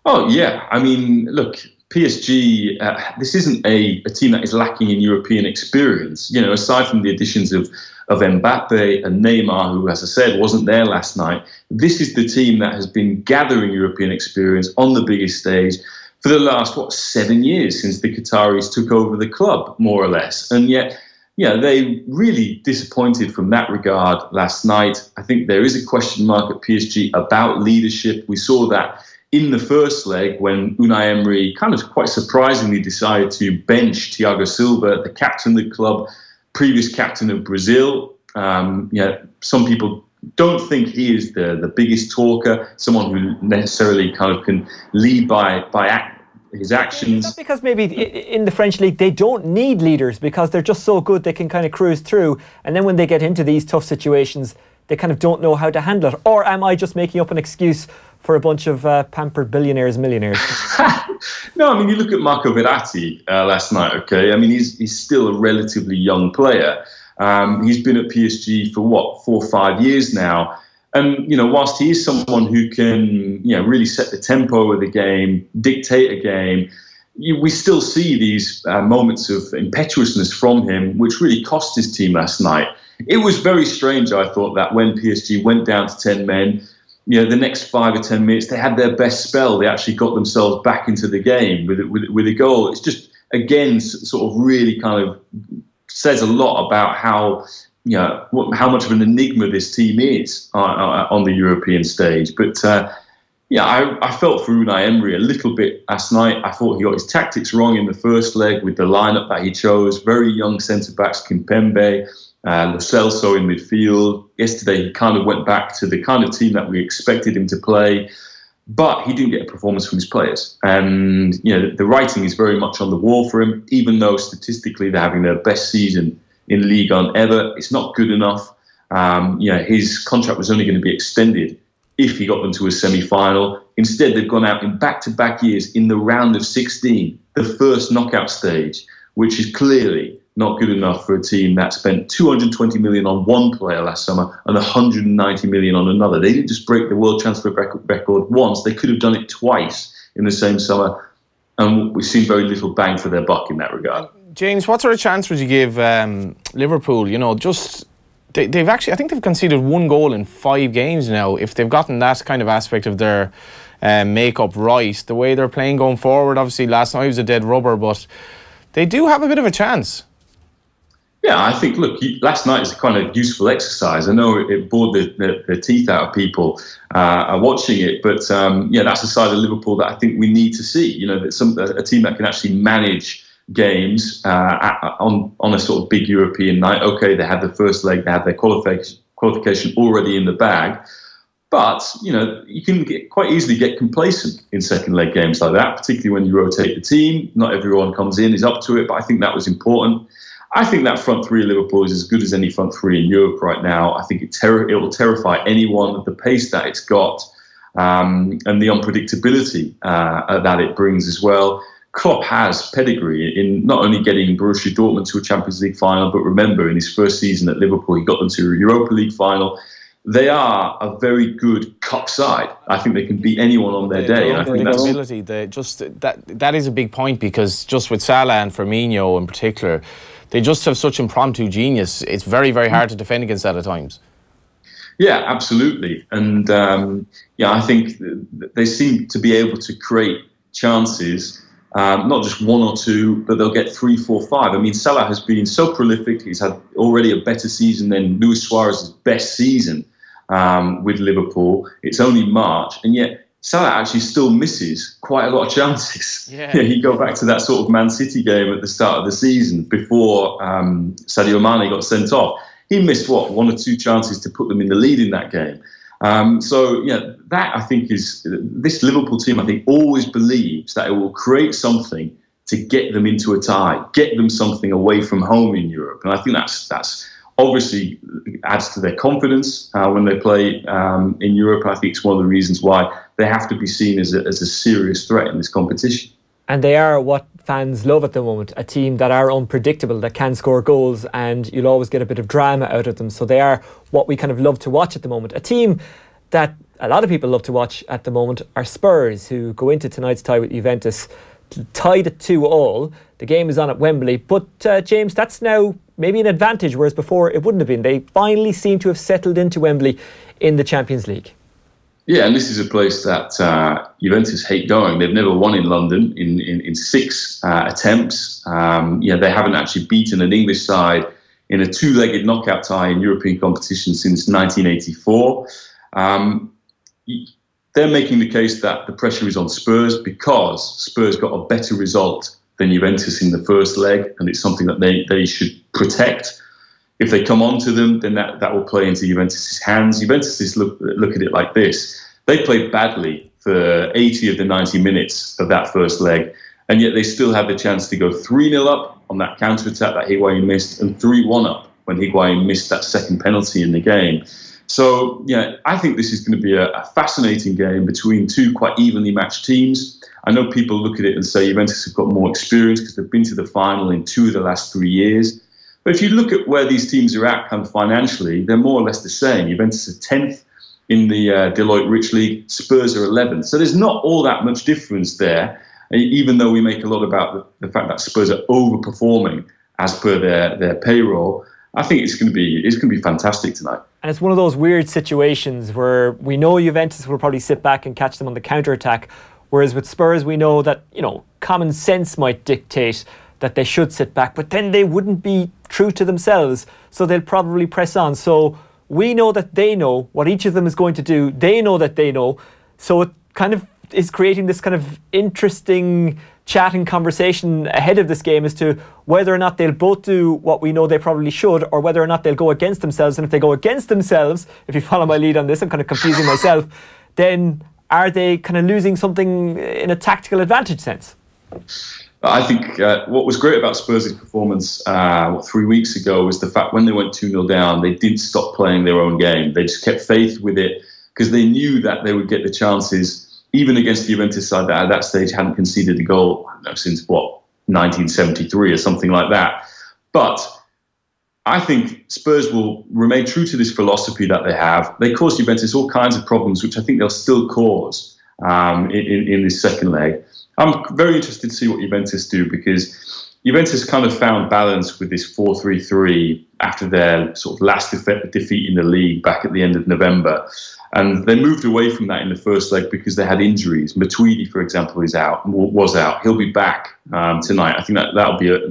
Oh, yeah. I mean, look, PSG, this isn't a team that is lacking in European experience. Aside from the additions of Mbappe and Neymar, who, as I said, wasn't there last night, this is the team that has been gathering European experience on the biggest stage for the last, 7 years since the Qataris took over the club, more or less. And yet, they really disappointed from that regard last night. I think there is a question mark at PSG about leadership. We saw that in the first leg when Unai Emery kind of quite surprisingly decided to bench Thiago Silva, the captain of the club, previous captain of Brazil. Some people don't think he is the biggest talker, someone who necessarily kind of can lead by his actions. Is that because maybe in the French league they don't need leaders because they're just so good they can kind of cruise through, and then when they get into these tough situations they kind of don't know how to handle it? Or am I just making up an excuse for a bunch of pampered billionaires, millionaires? No, I mean, you look at Marco Verratti last night, okay? I mean, he's still a relatively young player. He's been at PSG for, 4 or 5 years now. And, whilst he is someone who can, really set the tempo of the game, dictate a game, we still see these moments of impetuousness from him, which really cost his team last night. It was very strange, I thought, that when PSG went down to 10 men, the next 5 or 10 minutes, they had their best spell. They actually got themselves back into the game with a goal. It's just, again, sort of really kind of says a lot about how much of an enigma this team is on the European stage. But, I felt for Unai Emery a little bit last night. I thought he got his tactics wrong in the first leg with the lineup that he chose. Very young centre-backs, Kimpembe, Lo Celso in midfield. Yesterday, he kind of went back to the kind of team that we expected him to play, but he didn't get a performance from his players. And, the writing is very much on the wall for him, even though statistically they're having their best season in Ligue 1 ever. It's not good enough. His contract was only going to be extended if he got them to a semi-final. Instead, they've gone out in back-to-back years in the round of 16, the first knockout stage, which is clearly not good enough for a team that spent 220 million on one player last summer and 190 million on another. They didn't just break the world transfer record once, they could have done it twice in the same summer, and we've seen very little bang for their buck in that regard. James, what sort of chance would you give Liverpool? You know, just they've actually, I think they've conceded 1 goal in 5 games now. If they've gotten that kind of aspect of their make-up right, the way they're playing going forward, obviously last night was a dead rubber, but they do have a bit of a chance. Yeah, I think, look, last night is a kind of useful exercise. I know it bored the teeth out of people watching it, but that's a side of Liverpool that I think we need to see. You know, that a team that can actually manage games on a sort of big European night. Okay, they had the first leg, they had their qualification already in the bag, but you know, you can quite easily get complacent in second leg games like that, particularly when you rotate the team. Not everyone comes in, is up to it, but I think that was important. I think that front three of Liverpool is as good as any front three in Europe right now. I think it will terrify anyone at the pace that it's got, and the unpredictability that it brings as well. Klopp has pedigree in not only getting Borussia Dortmund to a Champions League final, but remember, in his first season at Liverpool, he got them to a Europa League final. They are a very good cup side. I think they can beat anyone on their day. And I think that is a big point, because just with Salah and Firmino in particular, they just have such impromptu genius. It's very, very hard to defend against that at times. Yeah, absolutely. And I think they seem to be able to create chances, not just 1 or 2, but they'll get 3, 4, 5. I mean, Salah has been so prolific. He's had already a better season than Luis Suarez's best season with Liverpool. It's only March, and yet Salah actually still misses quite a lot of chances. Yeah. You go back to that sort of Man City game at the start of the season before Sadio Mane got sent off. He missed, 1 or 2 chances to put them in the lead in that game. That I think is, this Liverpool team, I think, always believes that it will create something to get them into a tie, get them something away from home in Europe. And I think that's obviously adds to their confidence when they play in Europe. I think it's one of the reasons why they have to be seen as a serious threat in this competition. And they are what fans love at the moment, a team that are unpredictable, that can score goals, and you'll always get a bit of drama out of them. So they are what we kind of love to watch at the moment. A team that a lot of people love to watch at the moment are Spurs, who go into tonight's tie with Juventus, tied at 2-2. The game is on at Wembley, but James, that's now maybe an advantage, whereas before it wouldn't have been. They finally seem to have settled into Wembley in the Champions League. Yeah, and this is a place that Juventus hate going. They've never won in London in 6 attempts. They haven't actually beaten an English side in a 2-legged knockout tie in European competition since 1984. They're making the case that the pressure is on Spurs because Spurs got a better result than Juventus in the first leg, and it's something that they should protect. If they come on to them, then that will play into Juventus' hands. Juventus look at it like this. They played badly for 80 of the 90 minutes of that first leg, and yet they still had the chance to go 3-0 up on that counter-attack that Higuain missed, and 3-1 up when Higuain missed that second penalty in the game. So, I think this is going to be a fascinating game between 2 quite evenly matched teams. I know people look at it and say Juventus have got more experience because they've been to the final in 2 of the last 3 years. But if you look at where these teams are at kind of financially, they're more or less the same. Juventus are 10th in the Deloitte Rich League. Spurs are 11th. So there's not all that much difference there, even though we make a lot about the fact that Spurs are overperforming as per their payroll. I think it's going to be fantastic tonight. And it's one of those weird situations where we know Juventus will probably sit back and catch them on the counter-attack, whereas with Spurs we know that, common sense might dictate that they should sit back, but then they wouldn't be true to themselves, so they'll probably press on. So we know that they know what each of them is going to do. They know that they know. So it kind of is creating this kind of interesting chat and conversation ahead of this game as to whether or not they'll both do what we know they probably should, or whether or not they'll go against themselves. And if they go against themselves, if you follow my lead on this, I'm kind of confusing myself, then are they kind of losing something in a tactical advantage sense? I think what was great about Spurs' performance 3 weeks ago was the fact when they went 2-0 down, they didn't stop playing their own game. They just kept faith with it. because they knew that they would get the chances, even against the Juventus side that at that stage hadn't conceded a goal, I don't know, since 1973 or something like that. But I think Spurs will remain true to this philosophy that they have. They caused Juventus all kinds of problems, which I think they'll still cause in this second leg. I'm very interested to see what Juventus do, because Juventus kind of found balance with this 4-3-3 after their sort of last defeat in the league back at the end of November. And they moved away from that in the first leg because they had injuries. Matuidi, for example, was out. He'll be back tonight. I think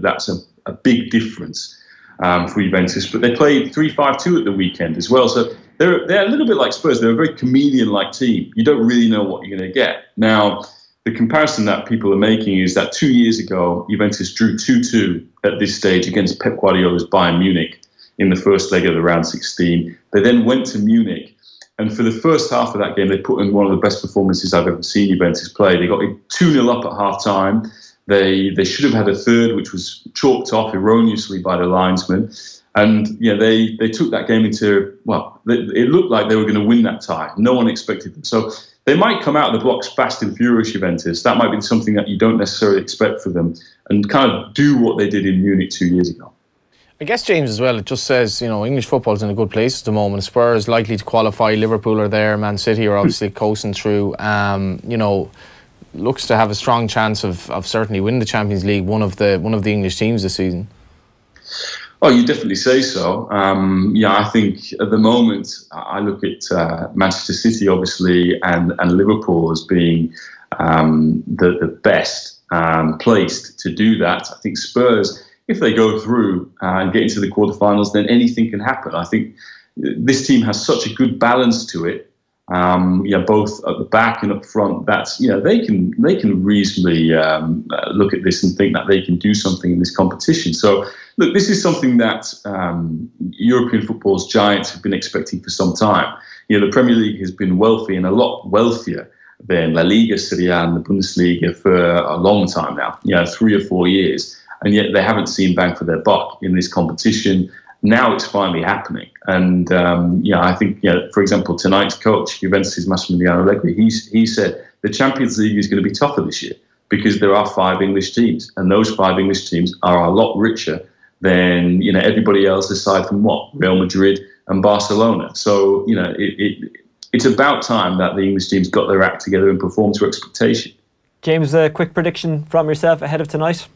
that's a big difference for Juventus. But they played 3-5-2 at the weekend as well. So they're a little bit like Spurs. They're a very chameleon-like team. You don't really know what you're going to get. Now, the comparison that people are making is that 2 years ago, Juventus drew 2-2 at this stage against Pep Guardiola's Bayern Munich in the first leg of the round 16. They then went to Munich, and for the first half of that game, they put in one of the best performances I've ever seen Juventus play. They got 2-0 up at half-time. They should have had a third, which was chalked off erroneously by the linesman. And they took that game into, it looked like they were going to win that tie. No one expected them. So they might come out of the blocks fast and furious, Juventus. That might be something that you don't necessarily expect for them, and kind of do what they did in Munich 2 years ago. I guess, James, as well, it just says, English football's in a good place at the moment. Spurs likely to qualify. Liverpool are there. Man City are obviously coasting through. Looks to have a strong chance of certainly winning the Champions League, one of the English teams this season. Oh, you definitely say so. I think at the moment I look at Manchester City, obviously, and Liverpool as being the best placed to do that. I think Spurs, if they go through and get into the quarterfinals, then anything can happen. I think this team has such a good balance to it. Both at the back and up front. That's they can reasonably look at this and think that they can do something in this competition. So look, this is something that European football's giants have been expecting for some time. The Premier League has been wealthy and a lot wealthier than La Liga, Serie A, and the Bundesliga for a long time now. 3 or 4 years, and yet they haven't seen bang for their buck in this competition. Now it's finally happening. And, I think, for example, tonight's coach, Juventus' Massimiliano Allegri, he said the Champions League is going to be tougher this year because there are 5 English teams. And those 5 English teams are a lot richer than, everybody else aside from Real Madrid and Barcelona. So, it's about time that the English teams got their act together and performed to expectation. James, a quick prediction from yourself ahead of tonight?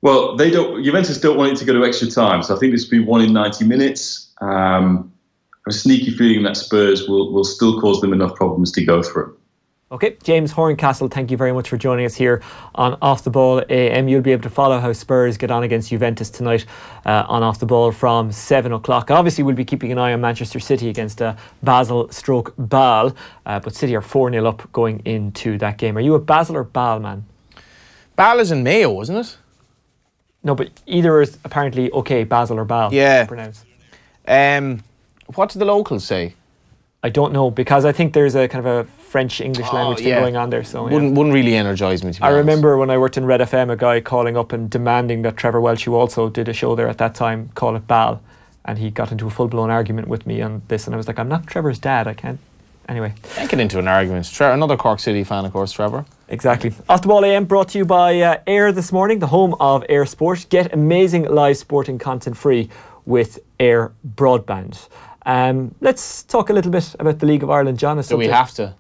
Well, Juventus don't want it to go to extra time, so I think this will be 1 in 90 minutes. I have a sneaky feeling that Spurs will still cause them enough problems to go through. Okay, James Horncastle, thank you very much for joining us here on Off the Ball AM. You'll be able to follow how Spurs get on against Juventus tonight on Off the Ball from 7 o'clock. Obviously, we'll be keeping an eye on Manchester City against Basel/Bâle, but City are 4-0 up going into that game. Are you a Basel or Bâle man? Bâle is in Mayo, isn't it? No, but either is apparently okay, Basel or Bâle. Yeah. To pronounce. What do the locals say? I don't know, because I think there's a kind of a French-English language thing going on there. So wouldn't really energise me, to be honest. remember when I worked in Red FM, a guy calling up and demanding that Trevor Welch, who also did a show there at that time, call it Bâle. And he got into a full-blown argument with me on this. And I was like, I'm not Trevor's dad, I can't. Anyway. Can't get into an argument. Another Cork City fan, of course, Trevor. Exactly. Off the Ball AM brought to you by Air this morning, the home of Air Sport. Get amazing live sporting content free with Air Broadband. Let's talk a little bit about the League of Ireland, John. Do we have to?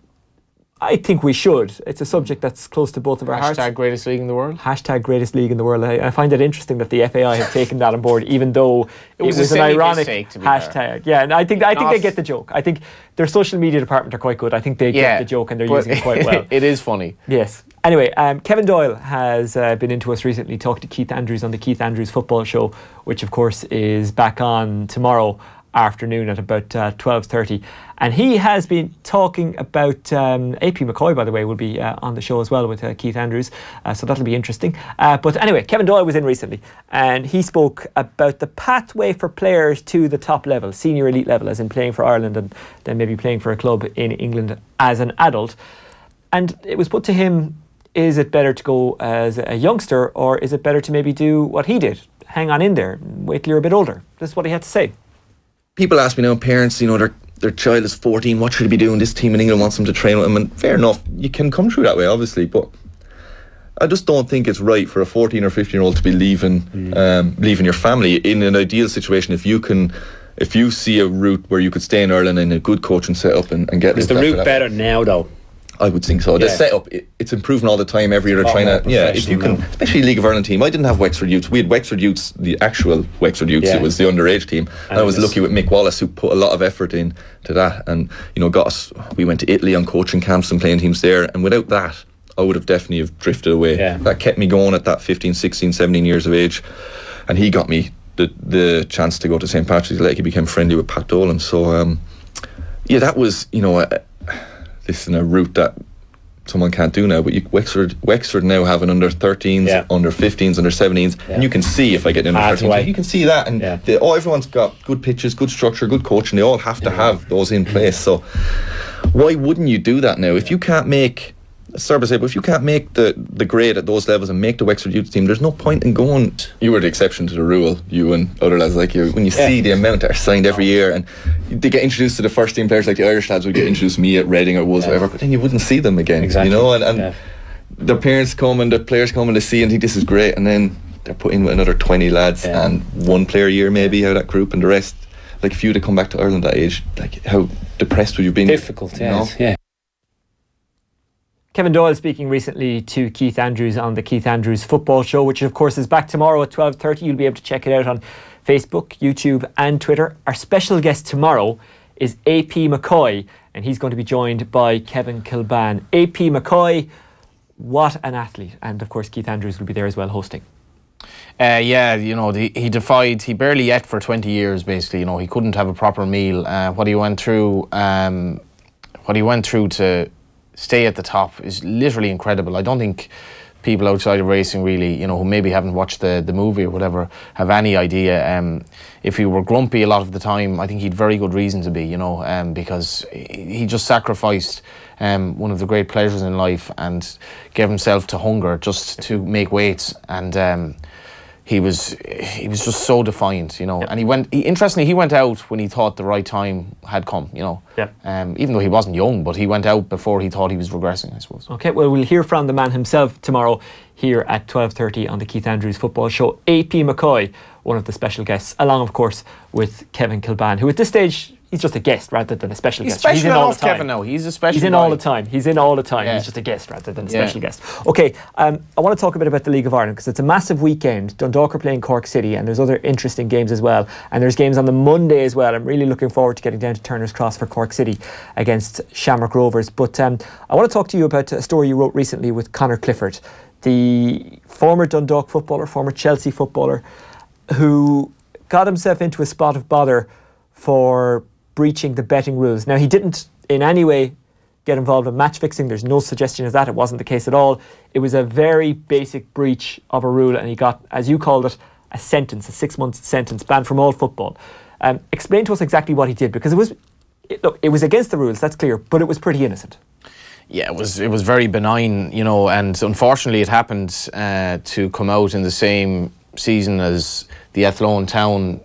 I think we should. It's a subject that's close to both of our hearts. Hashtag greatest league in the world? Hashtag greatest league in the world. I find it interesting that the FAI have taken that on board, even though it was an ironic hashtag. Yeah, and I think they get the joke. I think their social media department are quite good. I think they get the joke and they're using it quite well. It is funny. Yes. Anyway, Kevin Doyle has been into us recently, talking to Keith Andrews on the Keith Andrews Football Show, which of course is back on tomorrow afternoon at about 12:30, and he has been talking about AP McCoy, by the way, will be on the show as well with Keith Andrews, so that'll be interesting. But anyway, Kevin Doyle was in recently and he spoke about the pathway for players to the top level, senior elite level, as in playing for Ireland and then maybe playing for a club in England as an adult. And it was put to him, is it better to go as a youngster, or is it better to maybe do what he did, hang on in there, wait till you're a bit older? This is what he had to say. people ask me now, parents, you know, their child is 14, what should he be doing? This team in England wants them to train with him, and fair enough, you can come through that way, obviously, but I just don't think it's right for a 14 or 15-year-old to be leaving your family. In an ideal situation, if you see a route where you could stay in Ireland in a good coaching setup and get... Is the route better now, though? I would think so. The setup, it's improving all the time. Every year they're trying to... Yeah, if you can... Especially League of Ireland team. I didn't have Wexford Youths. We had Wexford Youths, the actual Wexford Youths. It was the underage team. And I was lucky with Mick Wallace, who put a lot of effort into that. And, you know, got us... We went to Italy on coaching camps and playing teams there. And without that, I would have definitely have drifted away. That kept me going at that 15, 16, 17 years of age. And he got me the chance to go to St. Patrick's Lake. He became friendly with Pat Dolan. So, that was, you know, this is a route that someone can't do now, but Wexford now have an under 13s, under 15s, under 17s, and you can see if I get in under 13s, you can see that, and everyone's got good pitches, good structure, good coaching. They all have to have those in place. So why wouldn't you do that now? If you can't make, sorry to say, but if you can't make the grade at those levels and make the Wexford Youth team, there's no point in going. You were the exception to the rule, you and other lads like you. When you see the amount that are signed every year, and they get introduced to the first team players, like the Irish lads would get introduced to me at Reading or Wolves, whatever, but then you wouldn't see them again. You know, and the parents come and the players come and they see and think this is great, and then they're put in with another 20 lads and one player a year maybe out of that group, and the rest, like if you had to come back to Ireland that age, like how depressed would you have been? Difficult, yeah. Kevin Doyle speaking recently to Keith Andrews on the Keith Andrews Football Show, which of course is back tomorrow at 12:30. You'll be able to check it out on Facebook, YouTube and Twitter. Our special guest tomorrow is AP McCoy, and he's going to be joined by Kevin Kilban. AP McCoy, what an athlete. And of course Keith Andrews will be there as well hosting. You know, he barely ate for 20 years basically. You know, he couldn't have a proper meal. What he went through to stay at the top is literally incredible. I don't think people outside of racing really, you know, who maybe haven't watched the movie or whatever, have any idea. If he were grumpy a lot of the time, I think he'd very good reason to be, you know, because he just sacrificed one of the great pleasures in life and gave himself to hunger just to make weights, and he was just so defiant, you know. And he went out when he thought the right time had come, you know. Even though he wasn't young, but he went out before he thought he was regressing, I suppose. Okay, well, we'll hear from the man himself tomorrow here at 12:30 on the Keith Andrews Football Show. AP McCoy, one of the special guests, along of course with Kevin Kilban, who at this stage, he's just a guest rather than a special guest. He's in all the time. Kevin now. He's a special He's in guy. all the time. He's in all the time. He's just a guest rather than a special guest. Okay, I want to talk a bit about the League of Ireland because it's a massive weekend. Dundalk are playing Cork City, and there's other interesting games as well. And there's games on the Monday as well. I'm really looking forward to getting down to Turner's Cross for Cork City against Shamrock Rovers. But I want to talk to you about a story you wrote recently with Conor Clifford, the former Dundalk footballer, former Chelsea footballer, who got himself into a spot of bother for breaching the betting rules. Now, he didn't in any way get involved in match fixing. There's no suggestion of that. It wasn't the case at all. It was a very basic breach of a rule, and he got, as you called it, a sentence, a 6-month sentence, banned from all football. Explain to us exactly what he did, because it was against the rules, that's clear, but it was pretty innocent. Yeah, it was very benign, you know, and unfortunately it happened to come out in the same season as the Athlone Town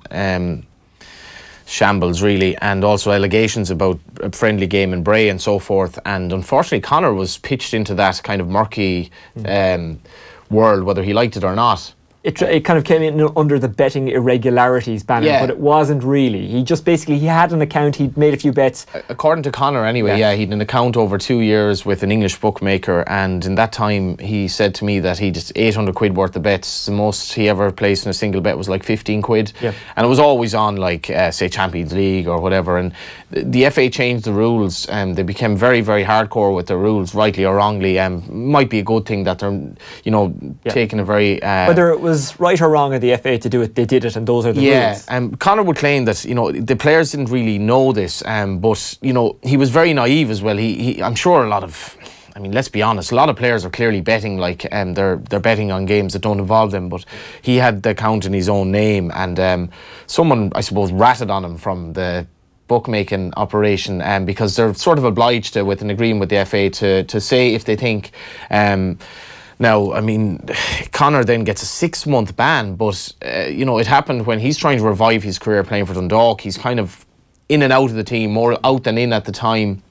shambles, really, and also allegations about a friendly game in Bray and so forth. And unfortunately, Conor was pitched into that kind of murky world, whether he liked it or not. It kind of came in under the betting irregularities banner, but it wasn't really. He just basically, he had an account, he'd made a few bets. According to Conor anyway, he had an account over 2 years with an English bookmaker, and in that time he said to me that he did 800 quid worth of bets. The most he ever placed in a single bet was like 15 quid. And it was always on like, say, Champions League or whatever. And the FA changed the rules, and they became very, very hardcore with their rules, rightly or wrongly. Might be a good thing that they're, you know, taking a very... Whether it was right or wrong of the FA to do it, they did it, and those are the rules. Conor would claim that, you know, the players didn't really know this, but, you know, he was very naive as well. I'm sure a lot of... I mean, let's be honest, a lot of players are clearly betting, like they're betting on games that don't involve them, but he had the account in his own name, and someone, I suppose, ratted on him from the bookmaking operation, because they're sort of obliged to, with an agreement with the FA, to say if they think Now, I mean, Conor then gets a 6-month ban, but, you know, it happened when he's trying to revive his career playing for Dundalk. He's kind of in and out of the team, more out than in at the time.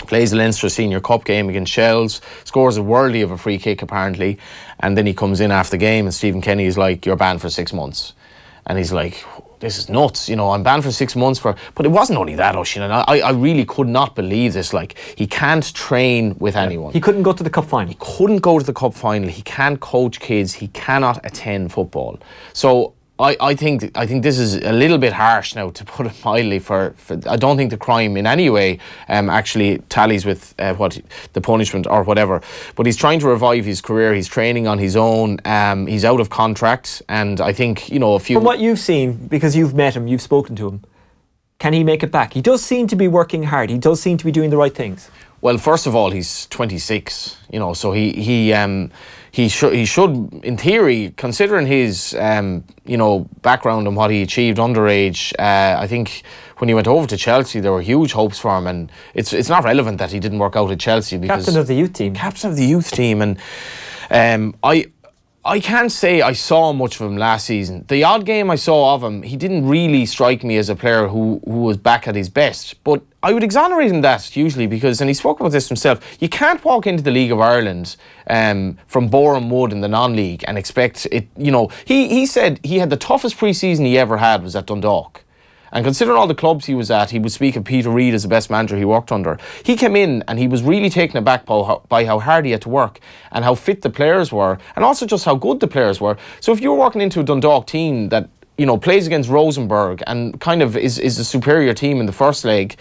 Plays the Leinster Senior Cup game against Shells, scores a worldie of a free kick apparently, and then he comes in after the game and Stephen Kenny is like, you're banned for 6 months. And he's like, this is nuts, you know, I'm banned for 6 months for... But it wasn't only that, Oisin, and I really could not believe this. Like, he can't train with anyone. He couldn't go to the cup final. He couldn't go to the cup final. He can't coach kids. He cannot attend football. So I think this is a little bit harsh now, to put it mildly. For I don't think the crime in any way actually tallies with what the punishment or whatever. But he's trying to revive his career. He's training on his own. He's out of contract, and I think, you know, a few. From what you've seen, because you've met him, you've spoken to him, can he make it back? He does seem to be working hard. He does seem to be doing the right things. Well, first of all, he's 26. You know, so he should, in theory, considering his, you know, background and what he achieved underage, I think when he went over to Chelsea, there were huge hopes for him, and it's not relevant that he didn't work out at Chelsea because captain of the youth team. Captain of the youth team, and I can't say I saw much of him last season. The odd game I saw of him, he didn't really strike me as a player who was back at his best. But I would exonerate him that usually because, and he spoke about this himself, you can't walk into the League of Ireland from Boreham Wood in the non-league and expect it, you know. He said he had the toughest pre-season he ever had was at Dundalk. And considering all the clubs he was at, he would speak of Peter Reid as the best manager he worked under. He came in and he was really taken aback by how hard he had to work and how fit the players were, and also just how good the players were. So if you're walking into a Dundalk team that, you know, plays against Rosenborg and kind of is a superior team in the first leg,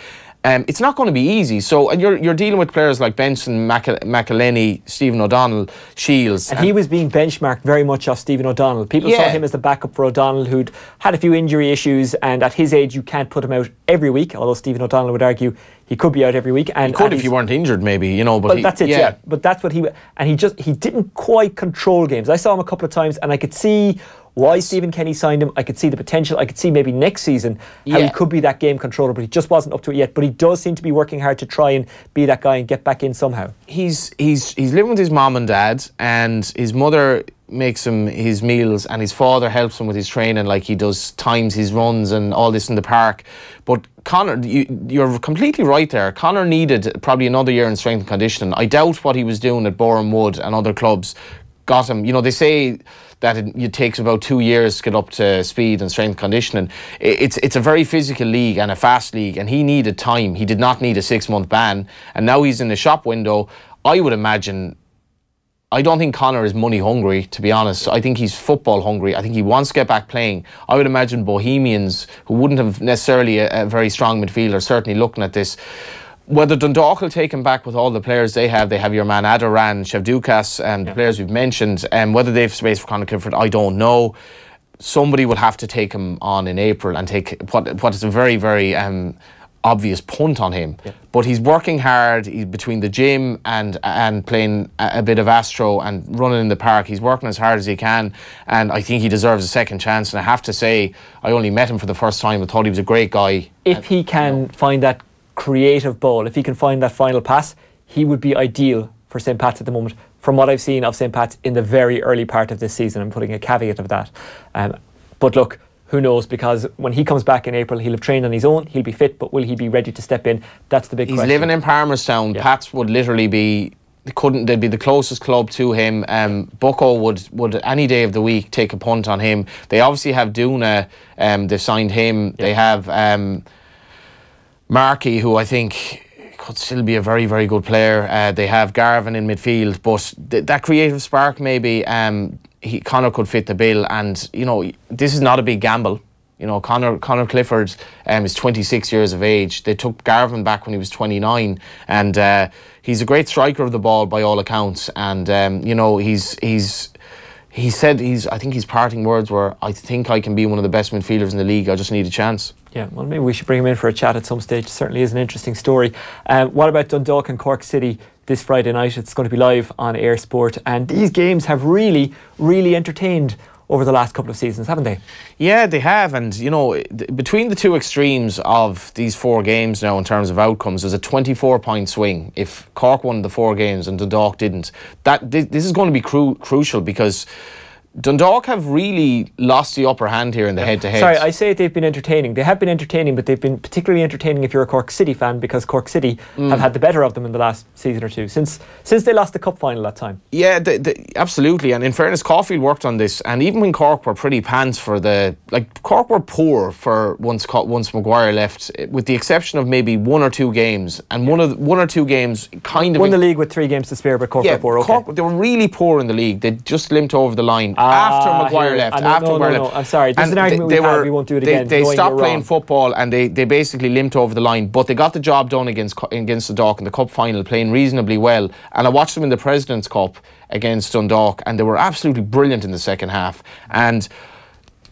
it's not going to be easy. So, and you're dealing with players like Benson, McElhenney, Stephen O'Donnell, Shields. And he was being benchmarked very much off Stephen O'Donnell. People saw him as the backup for O'Donnell, who'd had a few injury issues, and at his age you can't put him out every week, although Stephen O'Donnell would argue he could be out every week. And he could if you weren't injured, maybe, you know. But that's it, yeah. But that's what he didn't quite control games. I saw him a couple of times and I could see why Stephen Kenny signed him. I could see the potential. I could see maybe next season how he could be that game controller, but he just wasn't up to it yet. But he does seem to be working hard to try and be that guy and get back in somehow. He's living with his mom and dad, and his mother makes him his meals, and his father helps him with his training, like he does times his runs and all this in the park. But Conor, you're completely right there. Conor needed probably another year in strength and conditioning. I doubt what he was doing at Boreham Wood and other clubs got him. You know, they say that it takes about 2 years to get up to speed and strength conditioning. It's a very physical league and a fast league, and he needed time. He did not need a 6-month ban, and now he's in the shop window. I would imagine, I don't think Conor is money hungry, to be honest. I think he's football hungry. I think he wants to get back playing. I would imagine Bohemians, who wouldn't have necessarily a very strong midfielder, certainly looking at this. Whether Dundalk will take him back with all the players they have your man Adoran, Shevdukas, and the players we've mentioned, and whether they have space for Conor Clifford, I don't know. Somebody will have to take him on in April and take what is a very, very obvious punt on him. Yeah. But he's working hard. He's between the gym and playing a bit of Astro and running in the park. He's working as hard as he can, and I think he deserves a second chance. And I have to say, I only met him for the first time. I thought he was a great guy. If he can find that creative ball, if he can find that final pass, he would be ideal for St. Pat's at the moment. From what I've seen of St. Pat's in the very early part of this season, I'm putting a caveat of that. But look, who knows, because when he comes back in April, he'll have trained on his own, he'll be fit, but will he be ready to step in? That's the big question. He's living in Palmerstown. Yeah. Pats would literally be, they'd be the closest club to him. Bucko would any day of the week take a punt on him. They obviously have Duna, they've signed him. Yeah. They have Markey, who I think could still be a very, very good player. They have Garvin in midfield, but that creative spark, maybe Conor could fit the bill. And you know, this is not a big gamble. You know, Conor Clifford is 26 years of age. They took Garvin back when he was 29, and he's a great striker of the ball by all accounts. And you know, he said I think his parting words were, "I think I can be one of the best midfielders in the league. I just need a chance." Yeah, well, maybe we should bring him in for a chat at some stage. It certainly is an interesting story. What about Dundalk and Cork City this Friday night? It's going to be live on Air Sport, and these games have really, really entertained over the last couple of seasons, haven't they? Yeah, they have. And, you know, between the two extremes of these 4 games now in terms of outcomes, there's a 24-point swing. If Cork won the 4 games and Dundalk didn't, this is going to be crucial, because Dundalk have really lost the upper hand here in the head-to-head. Sorry, I say they've been entertaining. They have been entertaining, but they've been particularly entertaining if you're a Cork City fan, because Cork City have had the better of them in the last season or two, since they lost the cup final that time. Yeah, absolutely. And in fairness, Caulfield worked on this, and even when Cork were pretty pants for Cork were poor for once Maguire left, with the exception of maybe 1 or 2 games, and one or two games kind of won the league with 3 games to spare, but Cork were poor. Cork, they were really poor in the league. They just limped over the line. After Maguire left. No, I'm sorry. This is an argument we won't do it again. They stopped playing football, and they basically limped over the line. But they got the job done against Dundalk in the cup final, playing reasonably well. And I watched them in the President's Cup against Dundalk, and they were absolutely brilliant in the second half. And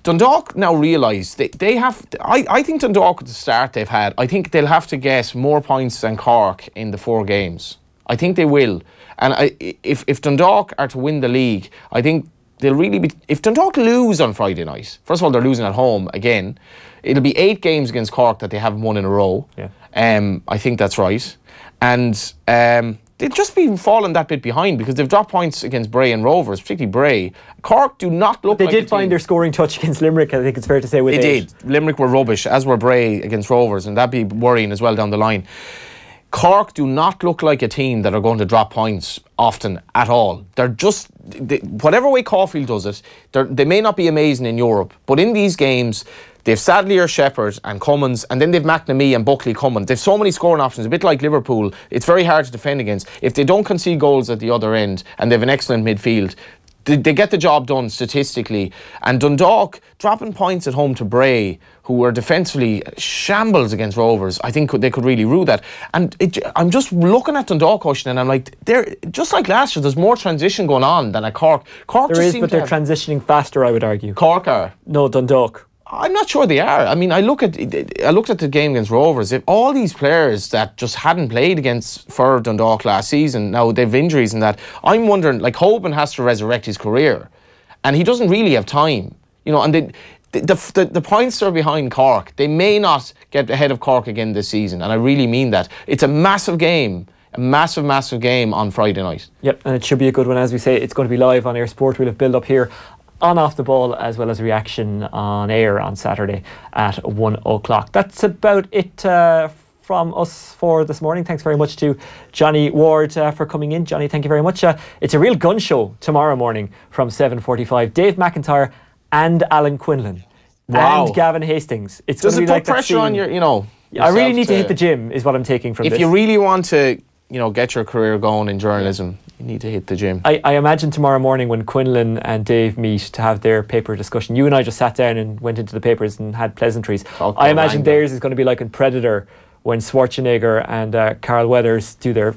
Dundalk now realise they have. I think Dundalk at the start they've had, I think they'll have to get more points than Cork in the 4 games. I think they will. And if Dundalk are to win the league, I think they'll really be. If Dundalk lose on Friday night, first of all, they're losing at home again. It'll be 8 games against Cork that they haven't won in a row. Yeah. I think that's right. And they'll just be falling that bit behind, because they've dropped points against Bray and Rovers, particularly Bray. Cork do not look. They did find their scoring touch against Limerick, I think it's fair to say. They did. Limerick were rubbish, as were Bray against Rovers, and that'd be worrying as well down the line. Cork do not look like a team that are going to drop points often at all. They're just, whatever way Caulfield does it, they may not be amazing in Europe, but in these games, they've Sadlier, Shepherd and Cummins, and then they've McNamee and Buckley coming. They've so many scoring options, a bit like Liverpool. It's very hard to defend against. If they don't concede goals at the other end, and they have an excellent midfield, they get the job done statistically. And Dundalk dropping points at home to Bray, who were defensively shambles against Rovers, I think they could really rue that. And I'm just looking at Dundalk, Oisin, and I'm like, they're just like last year. There's more transition going on than at Cork. There is, but they're transitioning faster, I would argue. Cork are? No, Dundalk. I'm not sure they are. I mean, I looked at the game against Rovers. If all these players that just hadn't played for Dundalk last season, now they've injuries and that. I'm wondering, like, Hoban has to resurrect his career, and he doesn't really have time, you know. And the points are behind Cork. They may not get ahead of Cork again this season, and I really mean that. It's a massive game. A massive, massive game on Friday night. Yep, and it should be a good one. As we say, it's going to be live on Air Sport. We'll have build up here on Off the Ball, as well as reaction on air on Saturday at 1 o'clock. That's about it from us for this morning. Thanks very much to Johnny Ward for coming in. Johnny, thank you very much. It's a real gun show tomorrow morning from 7:45. Dave McIntyre and Alan Quinlan. Wow. And Gavin Hastings. It's Does going it to be put like pressure on your, I really need to hit the gym, is what I'm taking from this. If you really want to, get your career going in journalism, you need to hit the gym. I imagine tomorrow morning when Quinlan and Dave meet to have their paper discussion, you and I just sat down and went into the papers and had pleasantries. I imagine theirs is going to be like in Predator, when Schwarzenegger and Carl Weathers do their,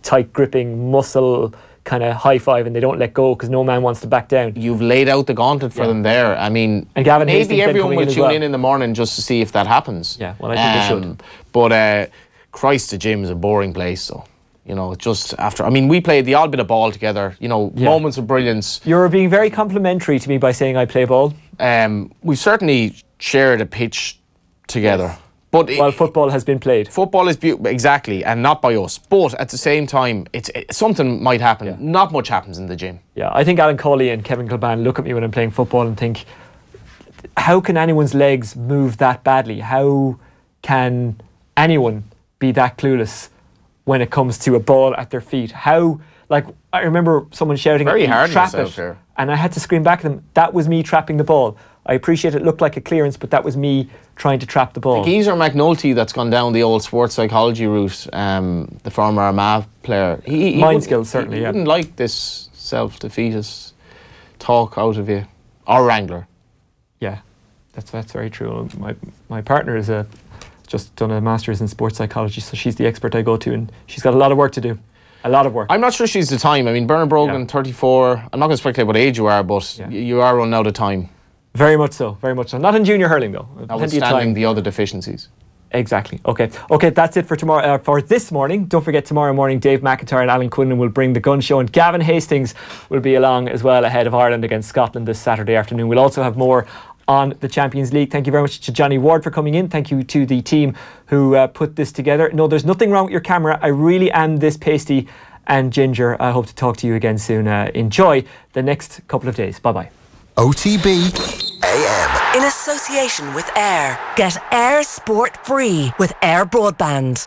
tight gripping muscle kind of high five, and they don't let go because no man wants to back down. You've laid out the gauntlet for them there. I mean, and Gavin maybe everyone will tune in the morning just to see if that happens. Yeah, well, I think they should. But Christ, the gym is a boring place, so. Just after... I mean, we played the odd bit of ball together, moments of brilliance. You're being very complimentary to me by saying I play ball. We've certainly shared a pitch together. Yes. But while football has been played. Football is exactly, and not by us. But at the same time, something might happen. Yeah. Not much happens in the gym. Yeah, I think Alan Cawley and Kevin Kilban look at me when I'm playing football and think, how can anyone's legs move that badly? How can anyone be that clueless when it comes to a ball at their feet? How, I remember someone shouting at me, trap it, and I had to scream back at them, that was me trapping the ball. I appreciate it looked like a clearance, but that was me trying to trap the ball. Geezer McNulty that's gone down the old sports psychology route, the former Armagh player. Mind skills, certainly, he wouldn't like this self-defeatist talk out of you. Or wrangler. Yeah, that's very true. My partner is just done a master's in sports psychology, so she's the expert I go to, and she's got a lot of work to do. A lot of work. I'm not sure she's the time. I mean, Bernard Brogan, 34. I'm not going to speculate what age you are, but you are running out of time. Very much so, very much so. Not in junior hurling, though. Notwithstanding the other deficiencies. Exactly. Okay, that's it for tomorrow. For this morning. Don't forget, tomorrow morning, Dave McIntyre and Alan Quinlan will bring the gun show, and Gavin Hastings will be along as well ahead of Ireland against Scotland this Saturday afternoon. We'll also have more on the Champions League. Thank you very much to Johnny Ward for coming in. Thank you to the team who put this together. No, there's nothing wrong with your camera. I really am this pasty and ginger. I hope to talk to you again soon. Enjoy the next couple of days. Bye bye. OTB AM. In association with Air. Get Air Sport free with Air Broadband.